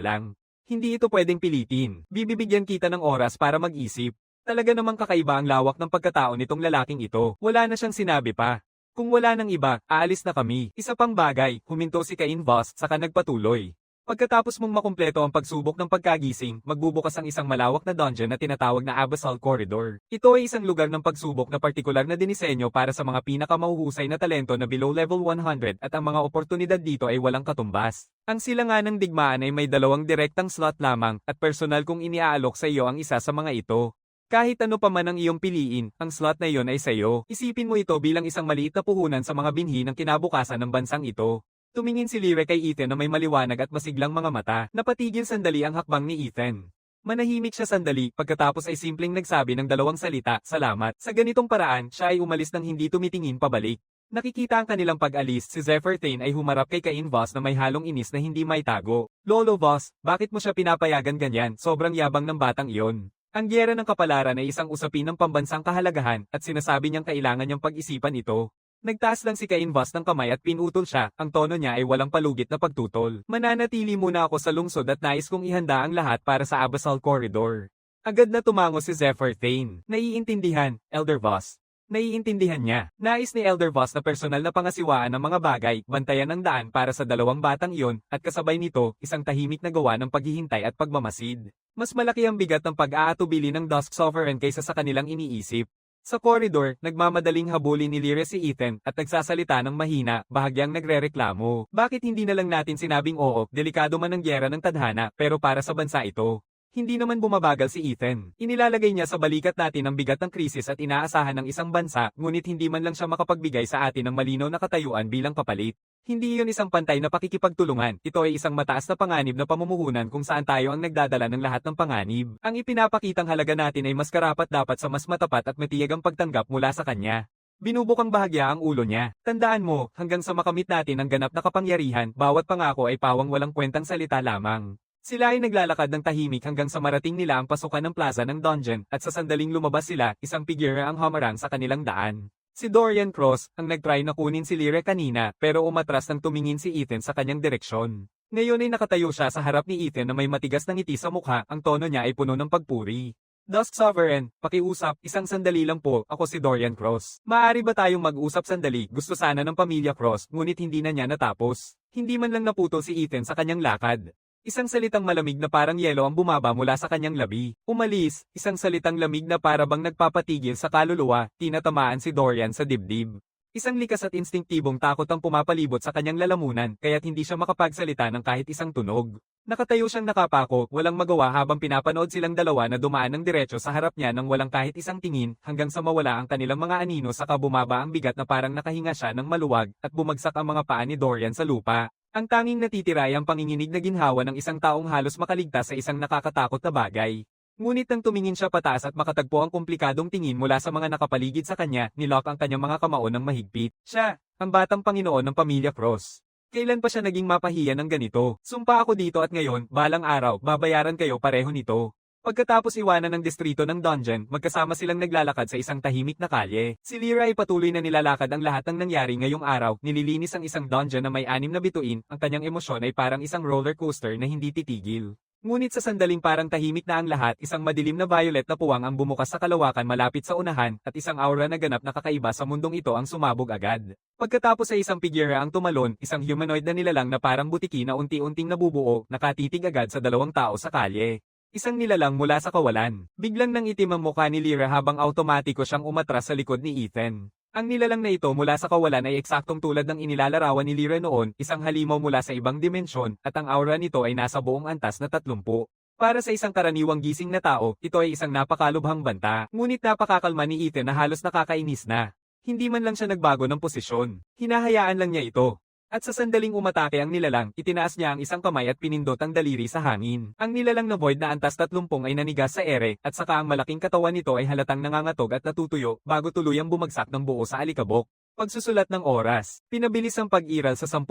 lang. Hindi ito pwedeng pilitin. Bibibigyan kita ng oras para mag-isip. Talaga namang kakaiba ang lawak ng pagkatao nitong lalaking ito. Wala na siyang sinabi pa. Kung wala nang iba, aalis na kami. Isa pang bagay, huminto si Cain Voss, saka nagpatuloy. Pagkatapos mong makumpleto ang pagsubok ng pagkagising, magbubukas ang isang malawak na dungeon na tinatawag na Abyssal Corridor. Ito ay isang lugar ng pagsubok na partikular na dinisenyo para sa mga pinakamahuhusay na talento na below level 100 at ang mga oportunidad dito ay walang katumbas. Ang silangan ng digmaan ay may 2 direktang slot lamang at personal kung iniaalok sa iyo ang isa sa mga ito. Kahit ano pa man ang iyong piliin, ang slot na iyon ay sa iyo. Isipin mo ito bilang isang maliit na puhunan sa mga binhi ng kinabukasan ng bansang ito. Tumingin si Lyra kay Ethan na may maliwanag at masiglang mga mata. Napatigil sandali ang hakbang ni Ethan. Manahimik siya sandali, pagkatapos ay simpleng nagsabi ng 2 salita, salamat. Sa ganitong paraan, siya ay umalis nang hindi tumitingin pabalik. Nakikita ang kanilang pag-alis, si Zephyr Thane ay humarap kay Cain Voss na may halong inis na hindi maitago. Lolo Voss, bakit mo siya pinapayagan ganyan? Sobrang yabang ng batang iyon. Ang gyera ng kapalaran ay isang usapin ng pambansang kahalagahan at sinasabi niyang kailangan niyang pag-isipan ito. Nagtaas lang si Cain Voss ng kamay at pinutol siya, ang tono niya ay walang palugit na pagtutol. Mananatili muna ako sa lungsod at nais kong ihanda ang lahat para sa Abyssal Corridor. Agad na tumango si Zephyr Thane. Naiintindihan, Elder Voss. Naiintindihan niya. Nais ni Elder Voss na personal na pangasiwaan ng mga bagay, bantayan ang daan para sa 2 batang iyon, at kasabay nito, isang tahimik na gawa ng paghihintay at pagmamasid. Mas malaki ang bigat ng pag-aatubili ng Dusk Sovereign kaysa sa kanilang iniisip. Sa koridor, nagmamadaling habulin ni Lyra si Ethan at nagsasalita ng mahina, bahagyang nagrereklamo. Bakit hindi na lang natin sinabing oo, delikado man ang gyera ng tadhana, pero para sa bansa ito. Hindi naman bumabagal si Ethan. Inilalagay niya sa balikat natin ang bigat ng krisis at inaasahan ng isang bansa, ngunit hindi man lang siya makapagbigay sa atin ng malinaw na katayuan bilang kapalit. Hindi iyon isang pantay na pakikipagtulungan, ito ay isang mataas na panganib na pamumuhunan kung saan tayo ang nagdadala ng lahat ng panganib. Ang ipinapakitang halaga natin ay mas karapat-dapat sa mas matapat at matiyag ang pagtanggap mula sa kanya. Binubukang bahagya ang ulo niya. Tandaan mo, hanggang sa makamit natin ang ganap na kapangyarihan, bawat pangako ay pawang walang kwentang salita lamang. Sila ay naglalakad ng tahimik hanggang sa marating nila ang pasukan ng plaza ng dungeon at sa sandaling lumabas sila, isang figura ang humarang sa kanilang daan. Si Dorian Cross, ang nagtry na kunin si Lyra kanina pero umatras nang tumingin si Ethan sa kanyang direksyon. Ngayon ay nakatayo siya sa harap ni Ethan na may matigas na ngiti sa mukha, ang tono niya ay puno ng pagpuri. Dusk Sovereign, pakiusap, isang sandali lang po, ako si Dorian Cross. Maaari ba tayong mag-usap sandali? Gusto sana ng pamilya Cross, ngunit hindi na niya natapos. Hindi man lang naputol si Ethan sa kanyang lakad. Isang salitang malamig na parang yelo ang bumaba mula sa kanyang labi. Umalis, isang salitang lamig na para bang nagpapatigil sa kaluluwa, tinatamaan si Dorian sa dibdib. Isang likas at instinktibong takot ang pumapalibot sa kanyang lalamunan, kaya't hindi siya makapagsalita ng kahit isang tunog. Nakatayo siyang nakapako, walang magawa habang pinapanood silang dalawa na dumaan ng diretso sa harap niya nang walang kahit isang tingin, hanggang sa mawala ang kanilang mga anino saka bumaba ang bigat na parang nakahinga siya ng maluwag, at bumagsak ang mga paa ni Dorian sa lupa. Ang tanging natitira ay ang panginginig na ginhawa ng isang taong halos makaligtas sa isang nakakatakot na bagay. Ngunit nang tumingin siya pataas at makatagpo ang komplikadong tingin mula sa mga nakapaligid sa kanya, nilock ang kanyang mga kamao ng mahigpit. Siya, ang batang Panginoon ng pamilya Cross. Kailan pa siya naging mapahiya ng ganito? Sumpa ako dito at ngayon, balang araw, babayaran kayo pareho nito. Pagkatapos iwanan ng distrito ng dungeon, magkasama silang naglalakad sa isang tahimik na kalye. Si Lyra ay patuloy na nilalakad ang lahat ng nangyari ngayong araw, nililinis ang isang dungeon na may 6 na bituin, ang kanyang emosyon ay parang isang roller coaster na hindi titigil. Ngunit sa sandaling parang tahimik na ang lahat, isang madilim na violet na puwang ang bumukas sa kalawakan malapit sa unahan, at isang aura na ganap na kakaiba sa mundong ito ang sumabog agad. Pagkatapos ay isang figura ang tumalon, isang humanoid na nilalang na parang butiki na unti-unting nabubuo, nakatitig agad sa dalawang tao sa kalye. Isang nilalang mula sa kawalan. Biglang nang itim ang mukha ni Lyra habang automatiko siyang umatras sa likod ni Ethan. Ang nilalang na ito mula sa kawalan ay eksaktong tulad ng inilalarawan ni Lyra noon, isang halimaw mula sa ibang dimensyon, at ang aura nito ay nasa buong antas na 30. Para sa isang karaniwang gising na tao, ito ay isang napakalubhang banta, ngunit napakakalma ni Ethan na halos nakakainis na. Hindi man lang siya nagbago ng posisyon. Hinahayaan lang niya ito. At sa sandaling umatake ang nilalang, itinaas niya ang isang kamay at pinindot ang daliri sa hangin. Ang nilalang na void na antas 30 ay nanigas sa ere, at saka ang malaking katawan nito ay halatang nangangatog at natutuyo, bago tuluyang bumagsak ng buo sa alikabok. Pagsusulat ng oras, pinabilis ang pag-iral sa 10,000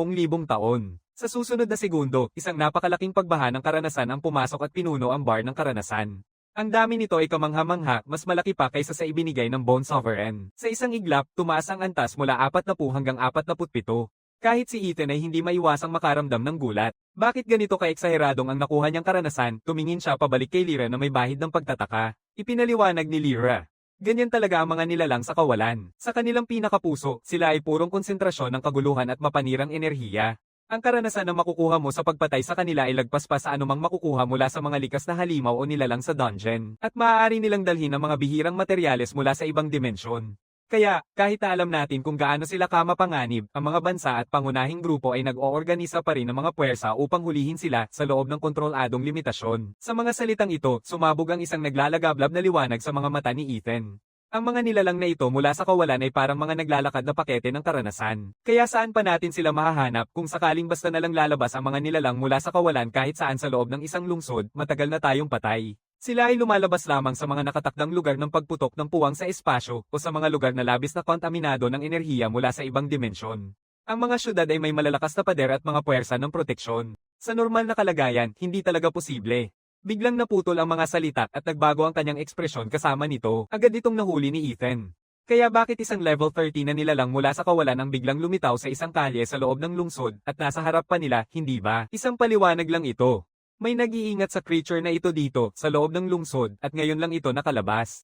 taon. Sa susunod na segundo, isang napakalaking pagbaha ng karanasan ang pumasok at pinuno ang bar ng karanasan. Ang dami nito ay kamangha-mangha, mas malaki pa kaysa sa ibinigay ng Bone Sovereign. Sa isang iglap, tumaas ang antas mula 40 hanggang 47. Kahit si Ethan ay hindi maiwasang makaramdam ng gulat. Bakit ganito ka-eksaheradong ang nakuha niyang karanasan? Tumingin siya pabalik kay Lyra na may bahid ng pagtataka. Ipinaliwanag ni Lyra. Ganyan talaga ang mga nilalang sa kawalan. Sa kanilang pinakapuso, sila ay purong konsentrasyon ng kaguluhan at mapanirang enerhiya. Ang karanasan na makukuha mo sa pagpatay sa kanila ay lagpas pa sa anumang makukuha mula sa mga likas na halimaw o nilalang sa dungeon. At maaari nilang dalhin ang mga bihirang materyales mula sa ibang dimensyon. Kaya, kahit na alam natin kung gaano sila kamapanganib, ang mga bansa at pangunahing grupo ay nag-oorganisa pa rin ng mga puwersa upang hulihin sila sa loob ng kontroladong limitasyon. Sa mga salitang ito, sumabog ang isang naglalagablab na liwanag sa mga mata ni Ethan. Ang mga nilalang na ito mula sa kawalan ay parang mga naglalakad na pakete ng karanasan. Kaya saan pa natin sila mahahanap kung sakaling basta na lang lalabas ang mga nilalang mula sa kawalan kahit saan sa loob ng isang lungsod, matagal na tayong patay. Sila ay lumalabas lamang sa mga nakatakdang lugar ng pagputok ng puwang sa espasyo o sa mga lugar na labis na kontaminado ng enerhiya mula sa ibang dimensyon. Ang mga syudad ay may malalakas na pader at mga puwersa ng proteksyon. Sa normal na kalagayan, hindi talaga posible. Biglang naputol ang mga salita at nagbago ang kanyang ekspresyon kasama nito. Agad itong nahuli ni Ethan. Kaya bakit isang level 30 na nilalang mula sa kawalan ang biglang lumitaw sa isang kalye sa loob ng lungsod at nasa harap pa nila, hindi ba? Isang paliwanag lang ito. May nag-iingat sa creature na ito dito, sa loob ng lungsod, at ngayon lang ito nakalabas.